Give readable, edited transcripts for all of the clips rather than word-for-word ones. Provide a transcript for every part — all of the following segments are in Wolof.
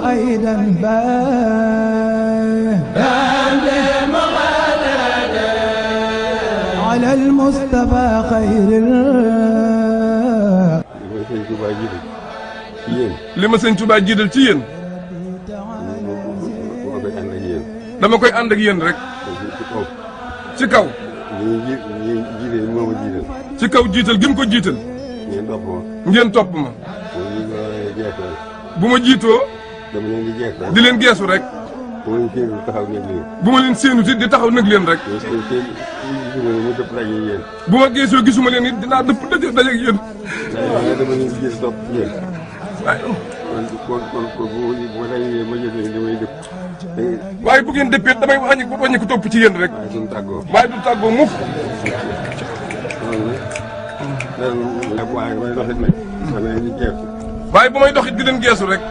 أيضا على المصطفى خير li ma sëñ Touba jiital ci yéen dama koy ànd ak yéen rek ci kaw ci kaw jiital gi mu ko jiital ngeen topp ma bu ma jiitoo di leen geesu rek bu ma leen séenu di taxaw nag leen rek bu ma geesoo gisuma leen it dinaa dëpp daje ak yéen waaye bu ngeen dëppee damay wàññi ko topp ci yéen rek waaye du tàggoo mukk waaye bu may doxit di leen geesu rek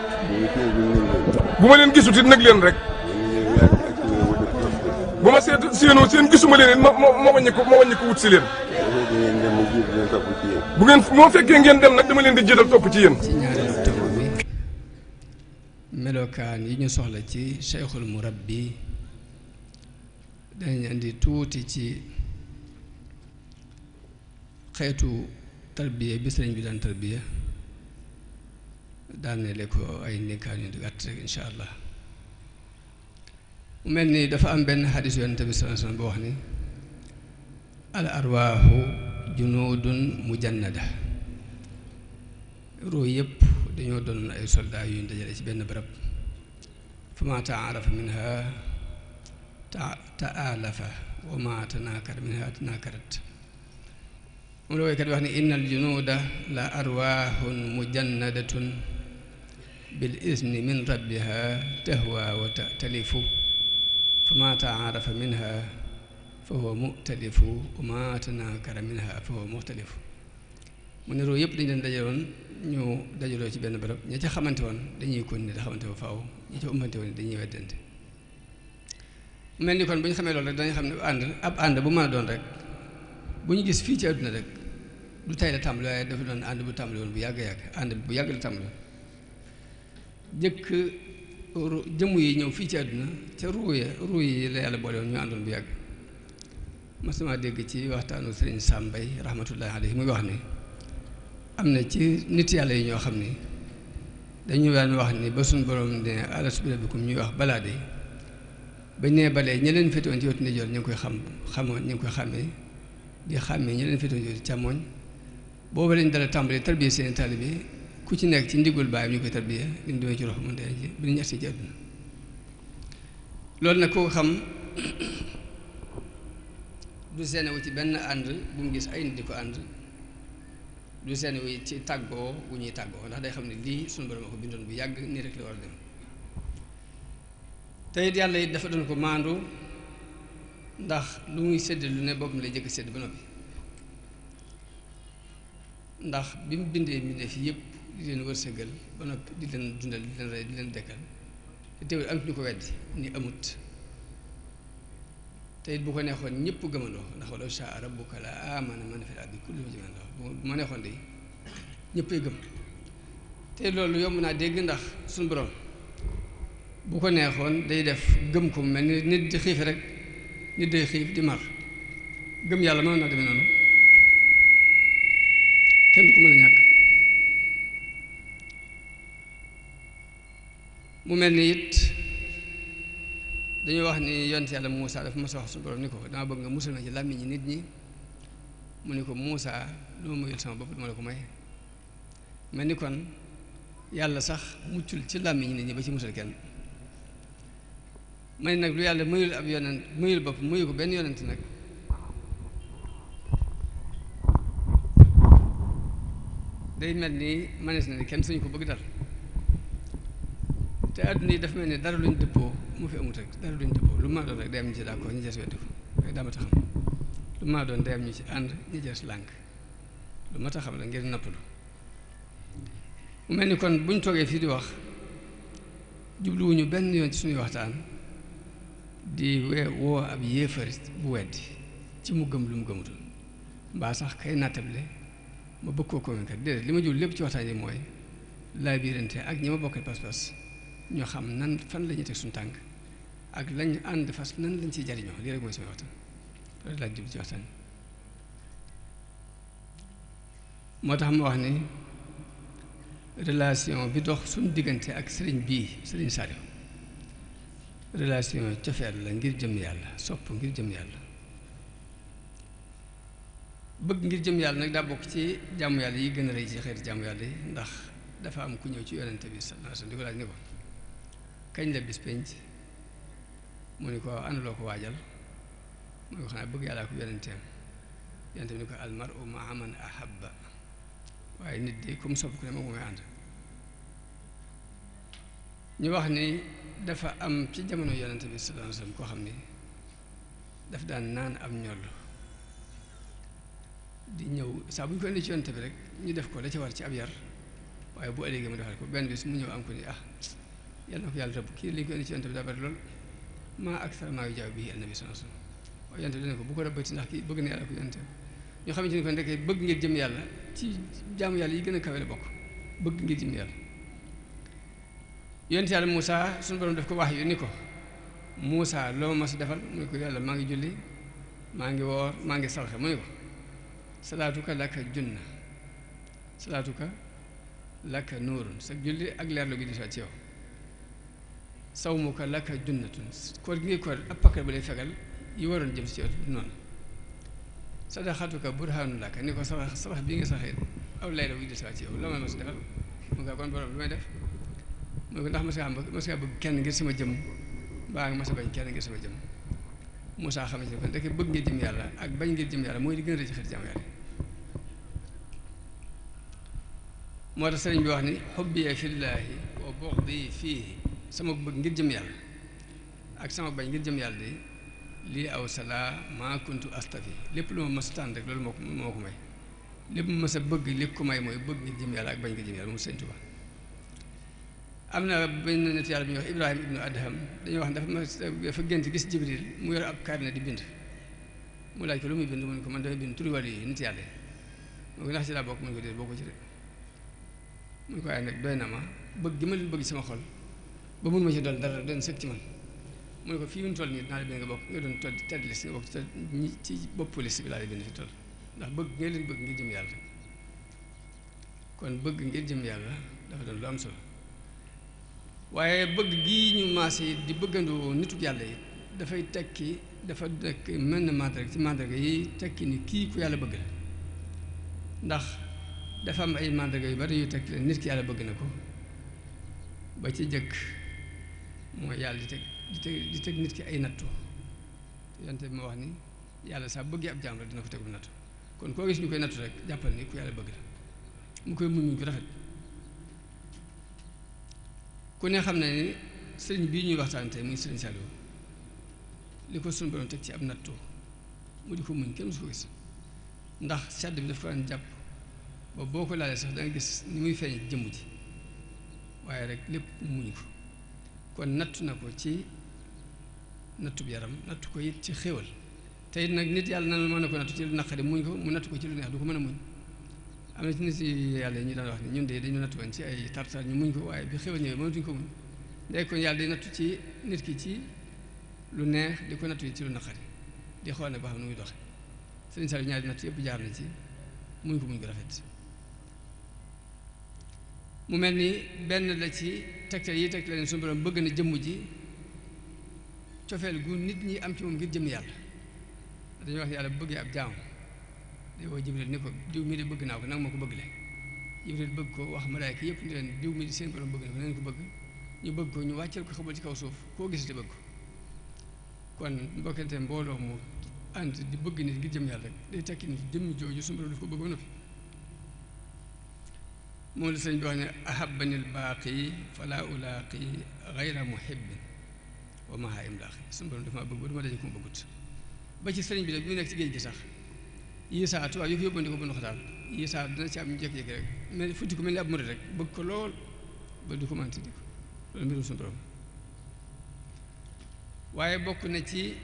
bu ma leen gisut it nag leen rek bu ma séenoo seen gisuma leen it ma wàññi ko wut si leen bu ngeen moo fekkee ngeen dem nag dama leen di jiital topp ci yéen. ci ñaareelu tomb bi melokaan yi ñu soxla ci Cheikhul Murabbi danañ andi tuuti ci xeetu tarbiya bi sëriñ bi daan tarbiya daanele ko ay nekkaan yu gàtt rek incha allah. mu mel ni dafa am benn xadis yonent bi sallallahu alayhi wasallam boo wax ni al arwaaxu junuudun mujannada ruu yëpp dañoo doon ay soldat yu ñu dajale ci benn barab fa ma taarafa minha taalafa wa ma tanaakara minha tanaakarat moom la woykat wax ni inna al junuuda la arwaaxun mujannadatun bil izni min rabbiha tahwa wa tatalifu fa ma taarafa minha fa huwa muxtalifu wa ma tanaakara minha fa huwa muxtalifu mu ne roo yëpp dañu leen dajaloon ñu dajaloo ci benn barab ña ca xamante woon dañuy continuer da xamante woon faaw ña ca umpante woon dañuy weddante mel ni kon bu ñu xamee loolu rek dañu xam ne ab ànd bu mën a doon rek bu ñu gis fii ci àdduna rek du tey la tàmbali waaye dafa doon ànd bu tàmbali woon bu yàgg ànd bu yàgg la tàmbali jëkk jëmm yi ñëw fii ci àdduna ca ruu yi la yàlla boole woon ñu àndoon bu yàgg mas sama dégg ci waxtaanu Sëriñ Sàmbay rahmatullahi alayhi muy wax ni am na ci nit yàlla yi ñoo xam ni dañu daan wax ni ba suñ borom ne alastu bi rabbikum ñuy wax balaa de bañ nee balee ñi leen féetewoon ci wetu ndijoor ñu ngi koy xamoon ñu ngi koy xàmmee di xàmmee ñi leen féetewoon ci wetu càmmooñ booba lañ dala tàmbalee tarbiya seen taalibe ku ci nekk ci ndigul baayam ñu koy tarbiya li mu demee ci rox mën ci bi ñu agsi ci àdduna loolu nag koo xam du seenewu ci benn ànd bu mu gis ay nit di ko ànd du seenewu ci tàggoo bu ñuy tàggoo ndax day xam ne lii suñu borom ko bindoon bu yàgg nii rek la war a dem te it yàlla it dafa doon ko maandu ndax lu muy sédd lu ne boppam lay jëkk sédd ba noppi ndax bi mu bindee mbindeef yëpp di leen wërsëgal ba noppi di leen dundal di leen rey di leen dekkal te teewul am ñu ko weddi ni amut te it bu ko neexoon ñëpp gëmandoo ndax walaw shaa rabbuka la aamana man fil ardi kulluhum jamii'an bu ma neexoon de ñëppay gëm te loolu yomb naa dégg ndax suñu borom bu ko neexoon day def gëm ko mu mel ni nit di xiif rek nit day xiif di mar gëm yàlla mën naa demee noonu kenn du ko mën a ñàkk mu mel ni it dañoo wax ni yonent yàlla Muusaa dafa mas a wax suñu borom ni ko dama bëgg nga musal ma ci làmmiñi nit ñi mu ni ko Muusaa lu ma muyul sama bopp dama la ko may mel ni kon yàlla sax muccul ci làmmiñi nit ñi ba ci musal kenn ma ne nag lu yàlla muyul ab yonent muyul bopp muyu ko benn yonent nag day mel ni manees na ni kenn suñu ko bëgg dal te àdduna yi dafa mel ni dara luñ dëppoo mu fi amut rek dara luñ dëppoo lu ma doon rek day am ñu ci d'accord ñu jees weddi ko rek daa ma taxam lu ma doon day am ñu ci ànd ñu jees lànk lu ma taxam la ngir nappalu mu mel ni kon buñ toogee fii di wax jubluwuñu benn yoon ci suñuy waxtaan di woo ab yéefar bu weddi ci mu gëm lu mu gëmutul mbaa sax kay nattable ma bëgg koo convaincre déedéet li ma jublu lépp ci waxtaan yi mooy laa biirante ak ñi ma bokkal pas-pas ñu xam nan fan la ñuy teg suñu tànk ak lañ ànd fas nan lañ ciy jariñoo lii rek mooy sama waxtaan loolu laa jub ci waxtaan moo tax ma wax ni relation bi dox suñu diggante ak sëriñ bii sëriñ Saliou relation cofeel la ngir jëm yàlla sopp ngir jëm yàlla bëgg ngir jëm yàlla nag daa bokk ci jàmm yàlla yi gën a rëy ci xeeti jàmm yàlla yi ndax dafa am ku ñëw ci yonente bi sallallahu alayhi wasallam di ko laaj ni ko kañ la bis penc mu ni ko ana loo ko waajal mu ne ko xanaa bëgg yàllaa ko yonenteem yonente bi ni ko almaru maa man ahabba waaye nit di comme sopp ku ne moom mooy ànd ñu wax ni dafa am ci jamono yonente bi sallallahu alayhi wasallam koo xam ni daf daan naan am ñoll di ñëw saa bu ñu ko indi ci yonente bi rek ñu def ko la ca war ci ab yar waaye bu ëllëgee mu defal ko benn bis mu ñëw am ko ni yàlla na ko yàlla rëbb kii li ñu ko indi ci yonente bi daa bari lool maa aksara maa yu jaaw bii annabi sallallahu alayhi wasallam waaye yonente bi dana ko bu ko rëbbati ndax kii bëgg na yàlla ko yonente ñu xamante ni ko ndekee bëgg ngir jëm yàlla ci jaamu yàlla yi gën a kawe la bokk bëgg ngir jëm yàlla yonente yàlla Moussa suñu borom def ko wax yu ni ko Moussa loo ma si defal mu ne ko yàlla maa ngi julli maa ngi woor maa ngi salxe mu ne ko salaatuka laka junna salaatuka laka nuurun sa julli ak leerlu gi di ci yow sawmuka laka junnatun koor gi ngay koor ab pakkar ba lay fegal yi waroon jëm si yow noonu sadaxatuka burhaanu laka ni ko sarax bii nga saxee aw layla wi di ci yow la ma si defal mu nga kon borom lu may def mu ne ko ndax mas ngaa bëgg kenn ngir sama jëm mbaa nga mas a bañ kenn ngir sama jëm Moussa xamante ne kon ndeke bëgg ngir jëm yàlla ak bañ ngir jëm yàlla mooy li gën a rëy ci xeeti jàmm yàlla moo tax sëriñ bi wax ni xubbiya fillaahi wa bughdi fiihi sama bëgg ngir jëm yàlla ak sama bañ ngir jëm yàlla de lii aw salaa maa kuntu astafi lépp lu ma mas a tànn rek loolu moo ko may lépp mu mas a bëgg li ko may mooy bëgg ngir jëm yàlla ak bañ ngir jëm yàlla moom sëriñ Tuubaa am na benn nit yàlla bu ñuy wax Ibrahima ibnu Adham dañuy wax dafa gént gis Jibril mu yor ab carnet di bind mu laaj ko lu muy bind mu ne ko man dafay bind turi wàllu yi nit yàlla yi mu ko ndax ci laa bokk mu ne ko déet bokku ci de mu ne ko waaye nag doy na ma bëgg gi ma leen bëgg sama xol ba mun ma ci doon dara doon sëkk ci man mu ne ko fii mu toll nii dinaa la bind nga bokk nga doon toll tedd liste nga bokk ci bopp liste bi laa la bind fi toll ndax bëgg nga leen bëgg ngir jëm yàlla kon bëgg ngir jëm yàlla dafa doon lu am solo waaye bëgg gii ñu maase yi di bëggandoo nituk yàlla yi dafay tekki dafa nekk mel na mandarga ci mandarga yi tekki ni kii ku yàlla bëgg la ndax dafa am ay mandarga yu bari yu tekki la nit ki yàlla bëgg na ko ba ci jëkk mooy yàlla di teg nit ki ay nattu yonte bi ma wax ni yàlla saa bëggee ab jaam rek dina ko tegul nattu kon koo gis ñu koy nattu rek jàppal ni ku yàlla bëgg la mu koy muñ ko rafet ku ne xam ne ni sëriñ bii ñuy waxtaan tey muy sëriñ Saliou li ko sunu borom teg ci ab nattu mu di ko muñ kenn musu ko gis ndax sedd bi daf ko daan jàpp ba boo ko laalee sax da nga gis ni muy feeñ jëmm ji waaye rek lépp muñ ko kon nattu na ko ci nattub yaram nattu ko it ci xéwal te it nag nit yàlla na mën na ko nattu ci lu naqari muñ ko mu nattu ko ci lu neex du ko mën a muñ am na ci nit yàlla yi ñu daan wax ni ñun de dañu nattu woon ci ay tartar ñu muñ ko waaye bi xéwal ñëwee mënatuñ ko muñ léegi kon yàlla day nattu ci nit ki ci lu neex di ko nattu ci lu naqari di xool ne ba xam ne muy doxe sëriñ Saliou ñaari nattu yëpp jaar na ci muñ ko rafet mu mel ni benn la ci tegtal yi tegtal leen suñu borom bëgg na jëmm ji cofeel gu nit ñi am ci moom ngir jëm yàlla dañuy wax yàlla bëggee ab jaam day woo Jibril ni ko diw mi de bëgg naa ko nag ma ko bëgg leen Jibril bëgg ko wax malaayka yëpp ni leen diw mi di seen borom bëgg na ko neen ko bëgg ñu bëgg ko ñu wàcceel ko xabal ci kaw suuf koo gis te bëgg ko kon mbokkante mbooloo mu ànd di bëgg nit ngir jëm yàlla rek day tekki nit jëmm jooju suñu borom daf ko bëgg ba noppi moom la sëñ bi wax ne ahabani lbaaqi fala ulaaqi gayra muhibbin wa maha imlaaqi suñu borom dafa ma bëgg ba du ma daje ko ma bëggut ba ci sëriñ bi rek bi mu nekk ci géej gi sax Isaa tubaab yi fi yóbbandi ko bu ndox daal Isaa dina ci am jékki-jékki rek mais futti ko mel ni ab murid rek bëgg ko lool ba du ko manti di ko loolu mbirum suñu borom waaye bokk na ci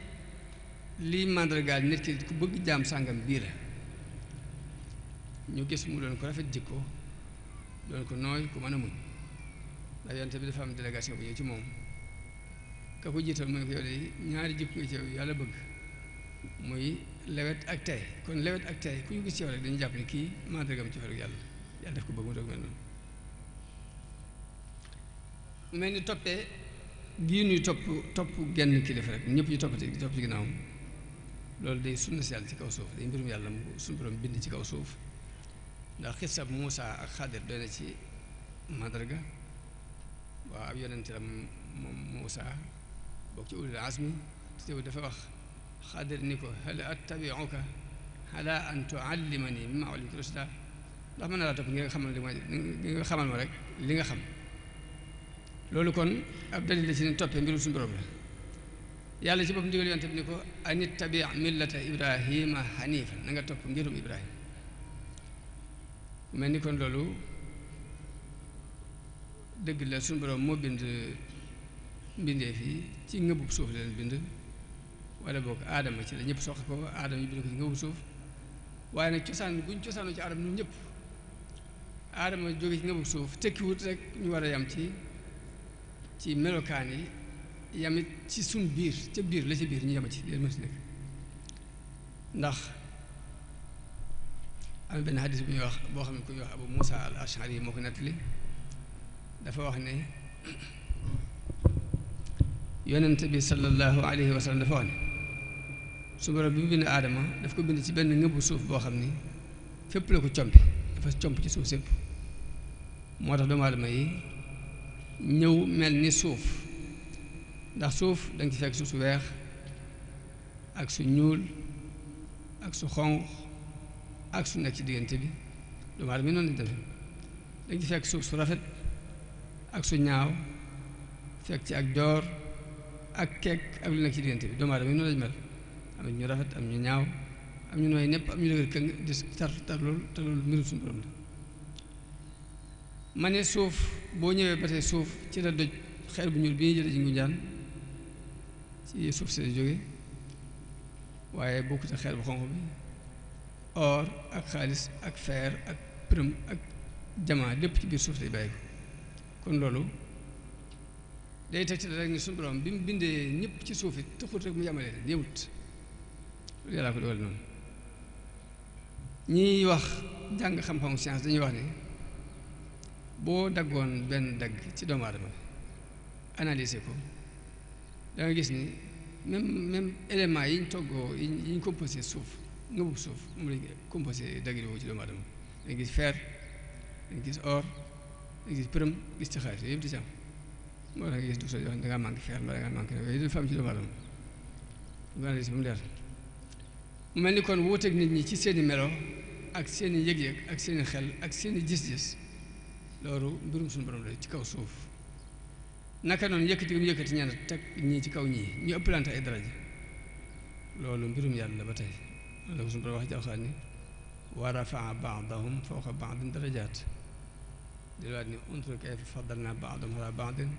lii màndargaal nit ki ku bëgg jaam sàngam bii la ñu gis mu doon ko rafet jikko doon ko nooy ku mën a muñ ndax yonte bi dafa am délégation bu ñëw ci moom ka ko jiital mu ne ko yow de ñaari jikko ci yow yàlla bëgg muy lewet ak tey kon lewet ak tey ku ñu gis ci yow rek dañu jàpp ne kii mandargam ci fa rek yàlla def ko bëgg mu doog mel noonu mu mel ni toppee gii nuy topp genn kilifa rek ñëpp ñu topp ci ginnaawam loolu day sunna si yàlla ci kaw suuf day mbirum yàlla mu suñu borom bind ci kaw suuf ndax xisab Muusa ak Xaadir doy na ci mandarga waaw ab yonente la moom Muusa bokk ci ulul azmi te dafa wax Xaadir ni ko hal attabi'uka ala an tuallimani mimma ullimta rushda ndax mën na laa topp nga xamal ma rek li nga xam loolu kon ab dalil la ci ne toppee mbirum suñu borom la yàlla ci boppam ndigal yonte bi ni ko an ittabi' millata ibrahima hanifa na nga topp ngirum ibrahima mel ni kon loolu dëgg la suñu borom moo bind mbindee fii ci ngëbub suuf la leen bind wala boog aadama ci la ñëpp soxla ko aadama ñu bind ko ci ngëbub suuf waaye nag cosaan buñ cosaanoo ci aadama ñun ñëpp aadama jóge ci ngëbub suuf tekkiwut rek ñu war a yam ci melokaan yi yamit ci suñ biir ca biir la ci biir ñu yama ci leen mën si nekk ndax am benn hadis bu ñuy wax boo xam ne ku ñuy wax Abu Musa al Ashari yi moo ko nettali dafa wax ne yonent bi sallallahu alayhi wa sallam dafa wax ne su borom bi mu bind aadama daf ko bind ci benn ngëbu suuf boo xam ni fépp la ko compi dafa comp ci suuf sépp moo tax doomu aadama yi ñëw mel ni suuf ndax suuf da nga ci fekk suuf su weex ak su ñuul ak su xonq ak su nekk ci diggante bi doomu aadama yi noonu lañ defe da nga ci fekk suuf su rafet ak su ñaaw fekk ci ak joor ak keek ak lu nekk ci diggante bi doomu aadama yi noonu lañ mel am ñu rafet am ñu ñaaw am ñu nooy nepp am ñu dëgër këng di tar loolu te loolu mbirum suñu borom la ma ne suuf boo ñëwee ba tey suuf ci la doj xeer bu ñuul bi ñuy jëlee ci Ngunjaan ci suuf si la jóge waaye bokkut ak xeer bu xonq bi or ak xaalis ak fer ak përëm ak jamaa lépp ci biir suuf lay bàyyi ko kon loolu day teg ci la rek ni suñu borom bi mu bindee ñëpp ci suuf it taxut rek mu yamale leen yëwut loolu yàllaa ko dogal noonu ñiy wax jàng xam-xamu science dañuy wax ne boo daggoon benn dagg ci doomu aadama analyser ko da nga gis ni même éléments yi ñu toggoo yi ñu composé suuf ngëbu suuf moom lañ composé dagg yi ci doomu aadama da nga gis fer da nga gis or da nga gis përëm gis ci xaalis yooyu yëpp di ci am moo tax nga gis docteur yoo xam ne da ngaa manqué fer mbaa da ngaa manqué yooyu dafa am ci doomu aadama bu analyser ba mu leer mu mel ni kon wuuteeg nit ñi ci seeni melo ak seeni yëg-yëg ak seeni xel ak seeni gis-gis loolu mbirum suñu borom la ci kaw suuf naka noonu yëkkati mu yëkkati ñenn teg ñii ci kaw ñii ñu ëppalante ay daraja loolu mbirum yàlla la ba tey loolu la ko suñu borom wax ci Alxuraan ni wa rafaa baadahum fawqa baadin darajaat di waat ni unzur kayfa faddalnaa baadahum alaa baadin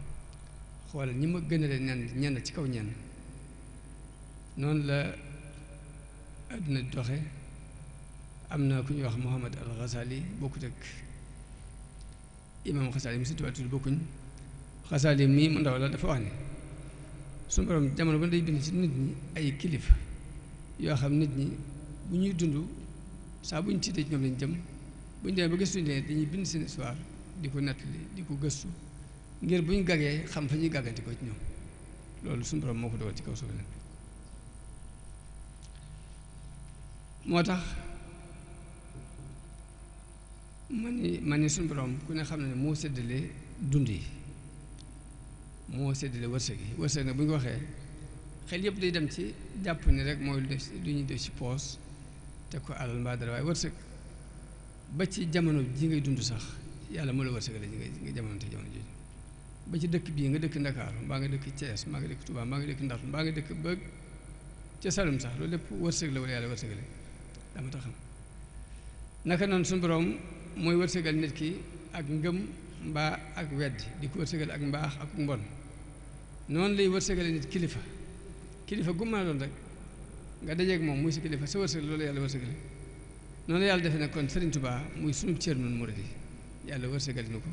xoolal ñi ma gënale ñenn ci kaw ñenn noonu la àdduna doxe am na ku ñuy wax Muhammad al Ghazali bokkut ak imam Ghazali mi si tubaab tudd bokkuñ Ghazali mii mu ndaw la dafa wax ne suñu borom jamono ba day bind ci nit ñi ay kilifa yoo xam nit ñi bu ñuy dund saa bu ñu tiitee ci ñoom lañ jëm bu ñu demee ba gëstuñu ne dañuy bind seen histoire di ko nettali di ko gëstu ngir bu ñu gàggee xam fa ñuy gàgganti ko ci ñoom loolu suñu borom moo ko dogal ci kaw suuf la moo tax man ni suñu borom ku ne xam ne moo séddale dund yi moo séddale wërsëg nag bu ñu ko waxee xel yëpp day dem ci jàpp ni rek mooy lu ñuy def ci poos te ko alal mbaa dara waaye wërsëg ba ci jamono ji ngay dund sax yàlla moo la wërsëgale ji nga jamono te jamono jooju ba ci dëkk bii nga dëkk Ndakaaru mbaa nga dëkk Thiès mbaa nga dëkk Touba mbaa nga dëkk Ndar mbaa nga dëkk ba ca Saloum sax loolu lépp wërsëg la wala yàlla wërsëgale dama tax xam naka noonu suñu borom mooy wërsëgal nit ki ak ngëm mbaa ak weddi di ko wërsëgal ak mbaax ak mbon noonu lay wërsëgale nit kilifa gu mën a doon rek nga dajeeg moom muy si kilifa sa wërsëg loolu yàlla wërsëgale noonu la yàlla defe ne kon Sëriñ Tuubaa muy sunu cër nun murid yi yàlla wërsëgal nu ko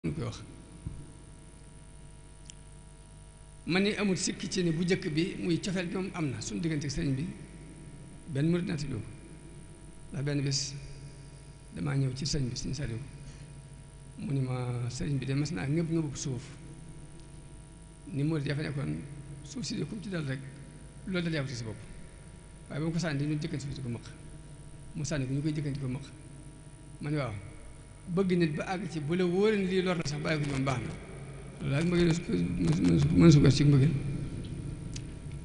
ñu koy wax man ni amul sikki ci ni bu njëkk bi muy cofeel bi moom am na suñu diggante ak sëriñ bi benn murit natt bi ndax benn bés damaa ñëw ci sëriñ bi Sëriñ Saliou mu ni ma sëriñ bi de mas naa ngëb ngëbub suuf ni murit ya fa nekkoon suuf si de kum ci dal rek loolu dal yàlla ci sa bopp waaye ba mu ko sànni dañu jëkkanti suuf di ko maq mu sànni ko ñu koy jëkkanti ko maq ma ne waaw bëgg nit ba àgg ci bu la wóoree lii lor na sax bàyyi ko ci moom baax na loolu daal mbëggeel mën su ko ci mbëggeel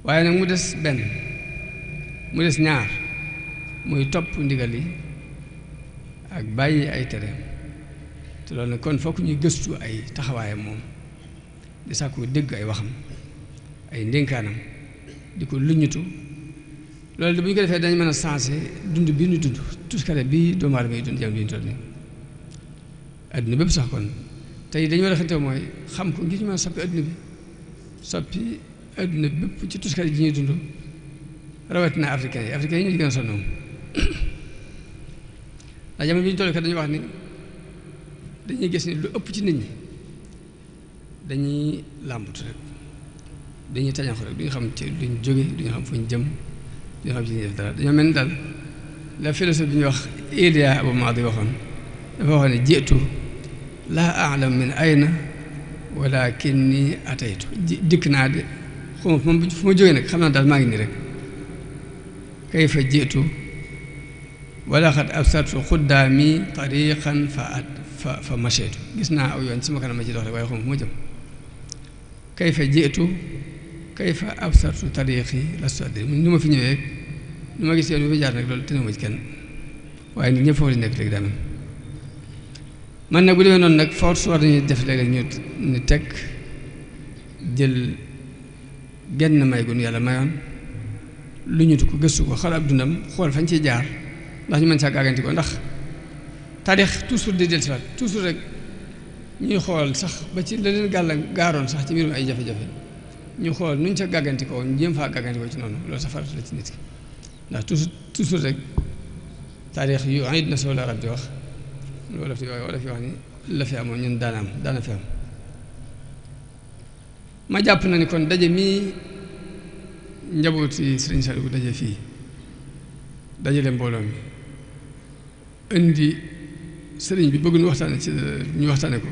waaye nag mu des benn mu des ñaar muy topp ndigal yi ak bàyyi ay tereem te loolu nag kon fokk ñuy gëstu ay taxawaayam moom di sàkku dégg ay waxam ay ndénkaanam di ko luññutu loolu de bu ñu ko defee dañ mën a sensé dund bi ñu dund tuskare bi doomu aadama yi dund jam bi ñu toll nii adduna bépp sax kon tey dañu war a xante mooy xam ko ngir ñu mën a soppi adduna bi soppi adduna bépp ci tuskare ji ñuy dund rawatina africain yi ñu di gën a sonn moom ndax jamono bi ñu toll kat dañuy wax ni dañuy gis ni lu ëpp ci nit ñi dañuy làmbatu rek dañuy tañaxu rek duñu xam ci duñ jóge duñu xam fu ñu jëm duñu xam ci ñuy def dara dañoo mel ni daal la philosophe bi ñuy wax Ilia Abu Maadi waxoon dafa waxoon ne jiitu laa a'lam min ayna walakinni ataytu dikk naa de xuma fu ma jógee nag xam naa daal maa ngi nii rek kayfa jiitu wala xat absartu xuddaami tariqan fa macheetu gis naa aw yoon sama kanam ma ci dox rek waaye xuma fu ma jëm kayfa jiitu kayfa absartu tariqi lastu adri ni ma fi ñëwee ni ma gis yoon bi fa jaar nag loolu tënewu ma ci kenn waaye nit ñëpp foofu la nekk léegi daa mel man nag bu demee noonu nag force war nañu def léeg-léeg ñu teg jël genn may gu nu yàlla mayoon lu ñu ko gëstu ko xool ab dundam xool fañ ciy jaar ndax ñu mën saa gàgganti ko ndax taarix toujours di dellusiwaat toujours rek ñuy xool sax ba ci la leen gaaroon sax ci mbirum ay jafe-jafe ñu xool nuñ ca gàgganti ko ñu jéem faa gàgganti ko ci noonu loolu sa farata la ci nit ki ndax toujours rek taarix yu ayit na soo la rab di wax loolu wala fi wax ni la fi amoon ñun daana fi am ma jàpp na ni kon daje mii njabooti Sëriñ Saliou bu daje fii dajale mbooloo mi indi sëriñ bi bëgg ñu waxtaane ko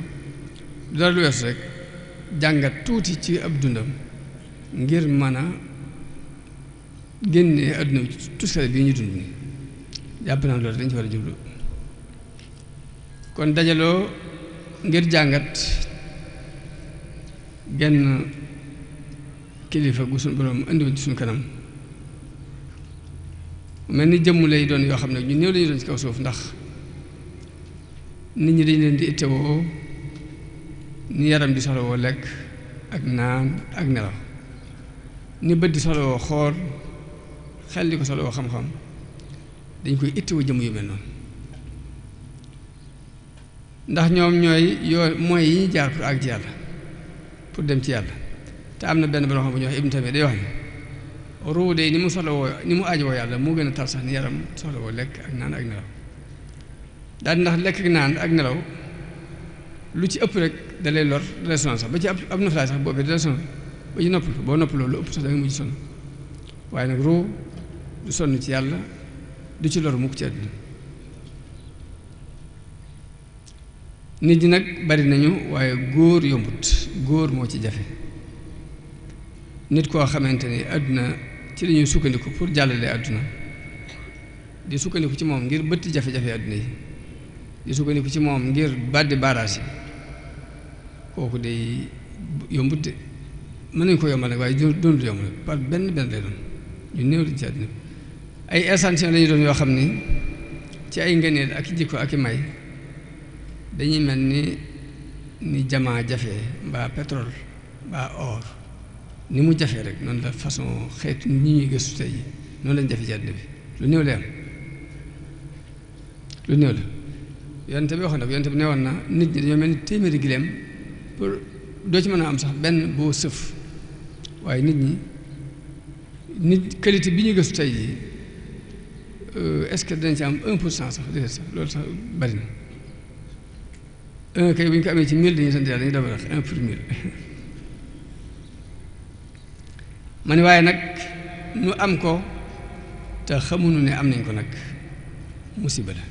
dara lu weesu rek jàngat tuuti ci ab dundam ngir mën a génne adduna bi tuskare bii ñu dund ni jàpp naa loolu dañ ci war a jublu kon dajaloo ngir jàngat genn kilifa gu suñu borom indiwoon ci suñu kanam mel ni jëmm lay doon yoo xam ne ñu néew lañu doon ci kaw suuf ndax nit ñi dañ leen di ittewoo ni yaram di soxlawoo lekk ak naan ak nelaw ni bët di soxlawoo xool xel di ko soxlawoo xam-xam dañ koy ittewoo jëmm yu mel noonu ndax ñoom mooy yi ñuy jaar pour àgg ci yàlla pour dem ci yàlla te am na benn borom xam bu ñuy wax Ibnu Taymiya day wax ni ruu de ni mu soxlawoo ni mu aajowoo yàlla moo gën a tar sax ni yaram soxlawoo lekk ak naan ak nelaw daal ndax lekk ak naan ak nelaw lu ci ëpp rek da lay lor da lay sonal sax ba ci ab noflaay sax boobu da lay sonal ba ci noppal boo noppaloo lu ëpp sax da nga mujj sonn waaye nag ruu du sonn ci yàlla du ci lor mukk ci àdduna nit ñi nag bari nañu waaye góor yombut góor moo ci jafe nit koo xamante ni àdduna ci la ñuy sukkandiku pour jàllale àdduna di sukkandiku ci moom ngir bëtti jafe-jafe àdduna yi di sukkandiku ci moom ngir bàddi baaraas yi kooku day yombut de mën nañu ko yombal nag waaye doonul yomb nag par benn lay doon ñu néew lañ ci àdduna ay échantillon lañu doon yoo xam ni ci ay ngëneel ak i jikko ak i may dañuy mel ni jamaa jafe mbaa pétrole mbaa or ni mu jafee rek noonu la façon xeetu ñi ñuy gëstu tey yi noonu lañ jafe ci àdduna bi lu néew la am lu néew la yonente bi waxoon na ko yonente bi ne woon na nit ñi dañoo mel ni téeméeri gileem pour doo ci mën a am sax benn boo sëf waaye nit qualité bi ñuy gëstu tey jii est-ce que dinañ ci am 1% sax déedéet sax loolu sax bari na un kay bu ñu ko amee ci 1000 dañuy sant yàlla dañuy dafa rax 1 pour 1000 ma ne waaye nag ñu am ko te xamuñu ne am nañ ko nag musiba la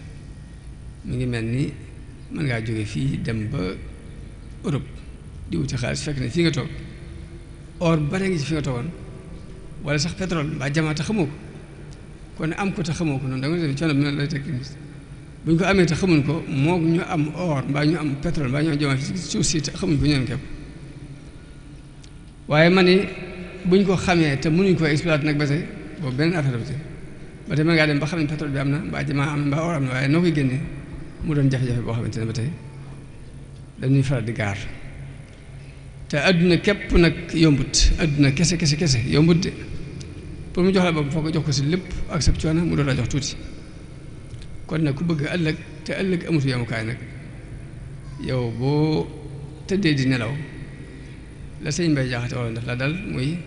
mu ngi mel ni mën ngaa jóge fii dem ba Europe di wuti xaalis fekk ne fii nga toog or bare ngi ci fi nga toogoon wala sax pétrole mbaa jamaa te xamoo ko kon am ko te xamoo ko noonu da nga def coono bi lay teg bu ñu ko amee te xamuñ ko moog ñu am or mbaa ñu am pétrole mbaa ñu am jamaa fi suuf si te xamuñ ko ñoom képp waaye ma ni buñ ko xamee te mënuñ ko exploiter nag ba tey boobu benn affaire bi ba tey mën ngaa dem ba xam ne pétrole bi am na mbaa jamaa am na mbaa or am na waaye noo koy génnee mu doon jafe-jafe boo xamante ne ba tey dañuy faral di gaar te adduna képp nag yombut adduna kese yombut de pour mu jox la bopp foo ko jox ko si lépp ak sa coono mu doon la jox tuuti kon nag ku bëgg ëllëg te ëllëg amatu yamukaay nag yow boo tëddee di nelaw la sëñ Mbay Jaxate wala daf la dal muy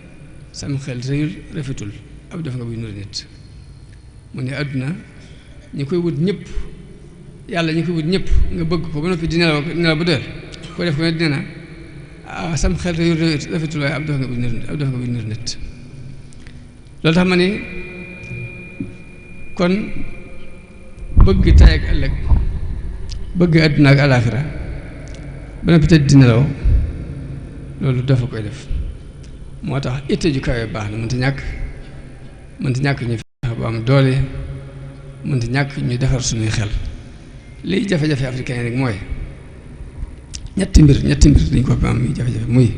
sam xel rëyul rafetul ab def nga buy nuru nit mu ne adduna ñi koy wut ñëpp yàlla ñi koy wut ñëpp nga bëgg ko ba noppi di nelaw bu doyal ko def ko ne dina sam xel rëyul rafetul waaye ab def nga buy nuru nit loolu tax ma ni kon bëgg tay ak ëllëg bëgg àdduna ak alaaxira ba noppi tëdd di nelaw loolu dafa koy def moo tax itte ju kawe baax na mënta ñàkk ñu fexe ba am doole mënta ñàkk ñu defar suñuy xel liy jafe-jafe africain yi rek mooy ñetti mbir dañ ko am muy jafe-jafe muy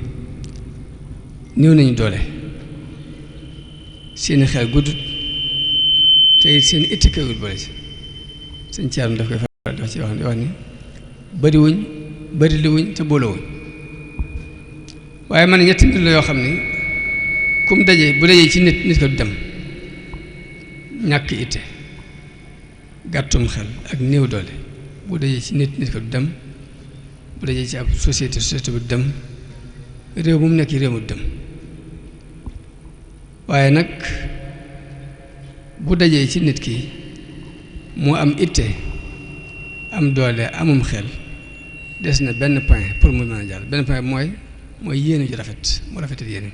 néew nañu doole seeni xel guddut te it seen itti kawut boole ci sëñ Thierno daf koy faral di wax ci wax ni bëri li wuñ te boolewuñ waaye man ñetti mbir la yoo xam ni kum bu dajee ci nit ko du dem ñàkk itte gàttum xel ak néew doole bu dajee ci nit ko du dem bu dajee ci ab société bu du dem réew mu nekk réew mu du dem waaye nag bu dajee ci nit ki mu am itte am doole amum xel des na benn point pour mu mën a jàll benn point mooy yéene ju rafet mu rafetal yéene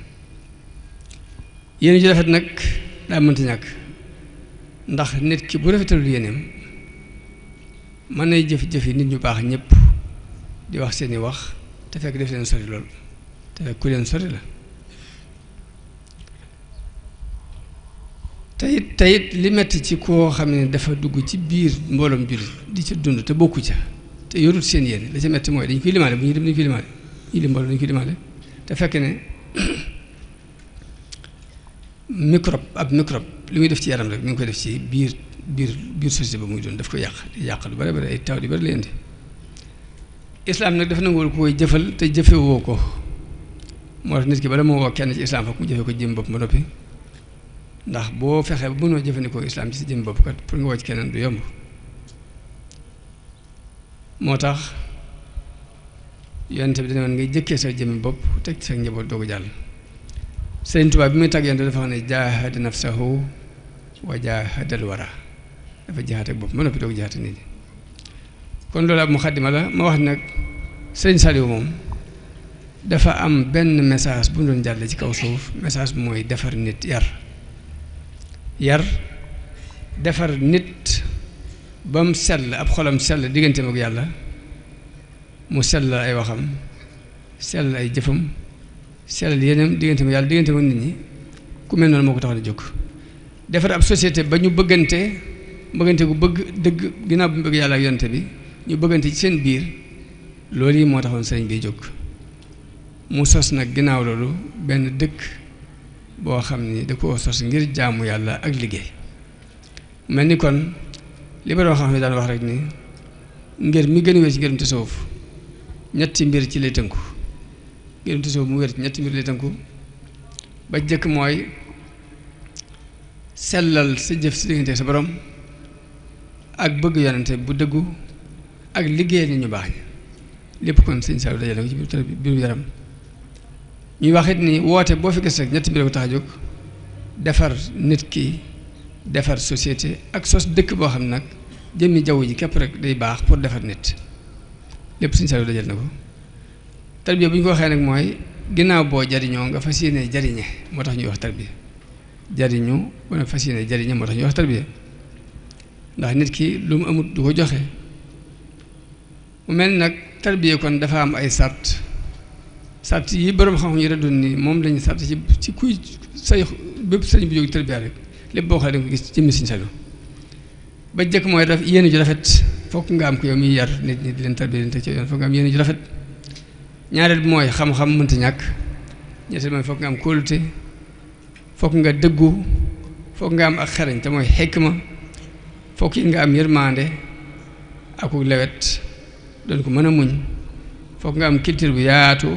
ju rafet nag daa mënta ñàkk ndax nit ki bu rafetalul yéeneem mën nay jëf-jëfi nit ñu baax ñëpp di wax seeni wax te fekk def leen sori lool te fekk ku leen sori la teyit li metti ci koo xam ne dafa dugg ci biir mbooloom jullit di ci dund te bokku ca te yorut seen yéene la ca metti mooy dañ koy limaale bu ñuy dem dañ koy limaale ñi li mbooloo dañ koy limaale te fekk ne microbe li muy def ci yaram rek mi ngi koy def ci biir société ba muy doon daf koy yàq lu bari ay taw di bari la indi islam nag dafa nanguwul koy jëfal te jëfewoo ko moo tax nit ki bala moo woo kenn ci islam fokk mu jëfe ko jëm bopp ba noppi ndax boo fexee ba mënoo jëfandikoo islam ci sa jëm bopp kat pour nga woo ci keneen du yomb moo tax yonent bi dana woon ngay jëkkee sa jëmmi bopp teg ci sa njaboot doogu jàll Sëriñ Tuubaa bi muy tàgg yonent dafa xam ne jaahada nafsahu wa jaahadal wara dafa jaxate ak bopp ba noppi doogu jaxate nit ñi kon loolu ab muxaddima la ma wax nag Sëriñ Saliou moom dafa am benn message bu mu doon jàlle ci kaw suuf message bi mooy defar nit yar defar nit ba mu sell ab xolam sell digganteem ak yàlla mu sell ay waxam sell ay jëfam sell yeneen digganteem ak yàlla digganteem ak nit ñi ku mel noonu moo ko tax a jóg defar ab société ba ñu bëggante gu bëgg dëgg ginnaaw bu mu bëgg yàlla ak yonte bi ñu bëggante ci seen biir loolu yi moo taxoon sëriñ bi jóg mu sos nag ginnaaw loolu benn dëkk boo xam ni da koo sos ngir jaamu yàlla ak liggéey mel ni kon li ba doon xam ne daan wax rek ni ngir mi gën a wér ci ngërum tasawuf ñetti mbir ci lay tënku ngërum tasawuf mu wér ci ñetti mbir lay tënku ba jëkk mooy sellal sa jëf si diggante sa borom ak bëgg yonente bu dëggu ak liggéeyal nit ñu baax ñi lépp kon sëñ Saliou dajale ko ci biir yaram ñuy wax it ni woote boo fi gis rek ñetti mbir ko tax a jóg defar nit ki defar société ak sos dëkk boo xam nag jëmmi jaww ji képp rek day baax pour defar nit lépp Sëñ Saliou dajal na ko. tarbiya bu ñu ko waxee nag mooy ginnaaw boo jariñoo nga fas yéene jariñe moo tax ñuy wax tarbiya jariñu wala fas yéene jariñe moo tax ñuy wax tarbiya ndax nit ki lu mu amut du ko joxe. mu mel nag tarbiya kon dafa am ay sart yi borom xam-xam yi rëddoon ni moom lañu sart ci kuy say bépp sëriñ bu jóg tarbiya rek lépp boo xoolee da nga ko gis ci jëmmi Sëñ Saliou ba jëkk mooy daf yéene ju rafet fokk nga am ko yow miy yar nit ñi di leen tarbiya leen teg ci yoon fokk nga am yéene ju rafet. ñaareel bi mooy xam-xam mënta ñàkk ñetteel mooy fokk nga am kóolute fokk nga dëggu fokk nga am ak xarañ te mooy xikma fokk it nga am yërmande ak lewet doon ko mën a muñ fokk nga am culture bu yaatu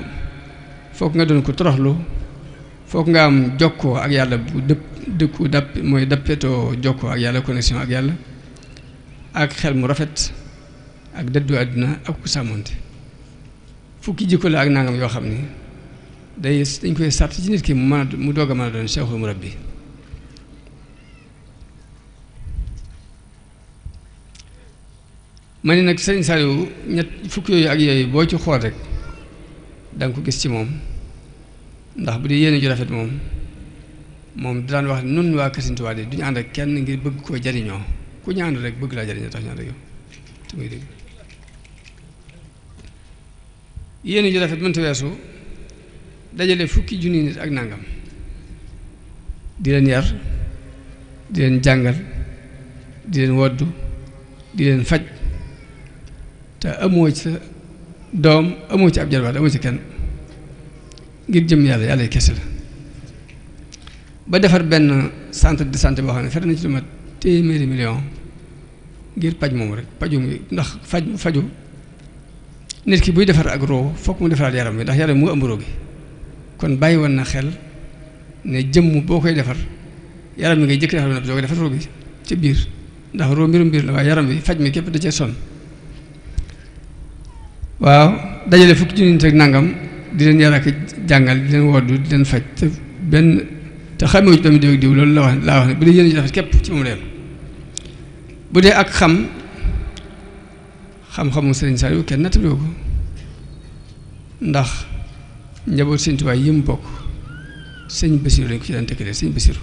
fokk nga doon ko toroxlu fokk nga am jokkoo ak yàlla bu dëkku dapp mooy dappetoo jokkoo ak yàlla connexion ak yàlla ak xel mu rafet ak dëddu àdduna ak ku sàmmonte fukki jikko la ak nangam yoo xam ni dañ koy sart ci nit ki mu doog a mën a doon cheikhul murabbi ma ni nag Sëriñ Saliou fukki yooyu ak yooyu boo ci xool rek da nga ko gis ci moom ndax bu dee yéene ju rafet moom daan wax nun waa Kër Sëriñ Tuubaa de duñu ànd ak kenn ngir bëgg koo jariñoo ku ñu ànd rek bëgg laa jariñoo tax ñu ànd ak yow te muy dégg yéene ju rafet mënta weesu dajale fukki junni nit ak nangam di leen yar di leen jàngal di leen woddu di leen faj te amoo ci sa doom amoo ci ab jarbaat amoo ci kenn ngir jëm yàlla kese la ba defar benn centre de santé boo xam ne fer na ci lu mat téeméeri million ngir paj moom rek paju ndax faju nit ki buy defar ak roo fokk mu defaraat yaram bi ndax yaram mu ëmb roo gi kon bàyyi woon na xel ne jëmm boo koy defar yaram bi ngay jëkk defar na soo koy defar roo gi ci biir ndax roo mbirum biir la waaye yaram bi faj mi képp da cee sonn waaw dajale fukki junni nit ak nangam di leen yar ak jàngal di leen woddu di leen faj te xamee ci doomi diw ak diw loolu laa wax ne bu dee yéen ci rafet képp ci moom la yem bu dee ak xam-xamu Sëriñ Saliou kenn nattabloo ko ndax njaboot Sëriñ Tuubaa yi mu bokk sëñ Basiru lañ ko ci daan tëkkalee sëñ Basiru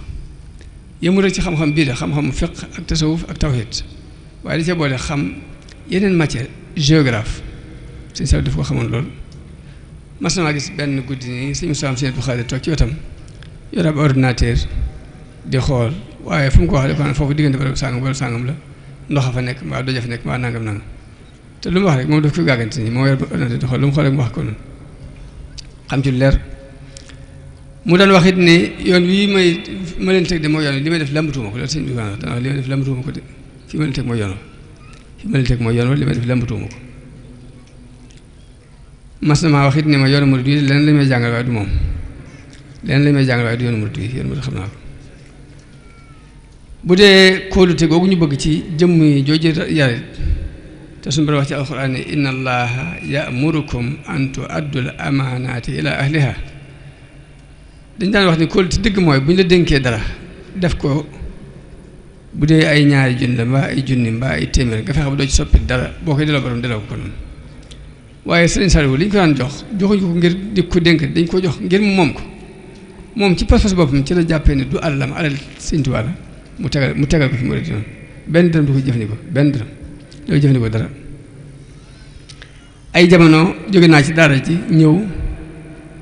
yëmul rek ci xam-xam bii de xam-xamu fiq ak tasawuf ak tawhid waaye da cee boole xam yeneen matière géographe Sëriñ Saliou daf ko xamoon loolu mas na maa gis benn guddi nii sëñ Moussa Sëriñ Abdou Khadre toog ci wetam yor ab ordinateur di xool waaye fu mu ko wax de ko foofu diggante ba sàngam wala sàngam la ndox a fa nekk mbaa doj a fa nekk mbaa nangam te lu mu wax rek moom daf ko gàggante nii moo yor ordinateur di xool lu mu xool rek mu wax ko noonu xam ci lu leer mu daan wax it ne yoon wi ma leen teg de mooy yoon li may def lambatuuma ko loolu sëñ bi dana wax li may def lambatuuma ko de fi ma leen teg mooy yoon fi ma leen teg mooy yoon wa li may def lambatuuma ko mas na maa wax it ne ma yoonu murid yi leneen lañ may jàngal waaye du moom leneen lañ may jàngal waaye du yoonu murid yi yoonu murid xam naa ko bu dee kóolute googu ñu bëgg ci jëmm yi jooju yarit te suñu borom wax ci alxuraan ne inna allaha ya'murukum an tu'addul amaanaati ila ahliha dañ daan wax ni kóolute dëgg mooy bu ñu la dénkee dara def ko bu dee ay ñaari junni la mbaa ay junni mbaa ay téeméer nga fexe ba doo ci soppi dara boo koy delloo borom delloo ko noonu waaye Sëriñ Saliou li ñu ko daan joxuñu ko ngir di ko dénk dañ ko jox ngir mu moom ko moom ci pas-pas boppam ci la jàppee ne du alalam alal Sëriñ Tuubaa la mu tegal ko fi mu rëdd noonu benn dërëm du ko jëfandikoo benn dërëm doo jëfandikoo dara ay jamono jóge naa ci daara ji ñëw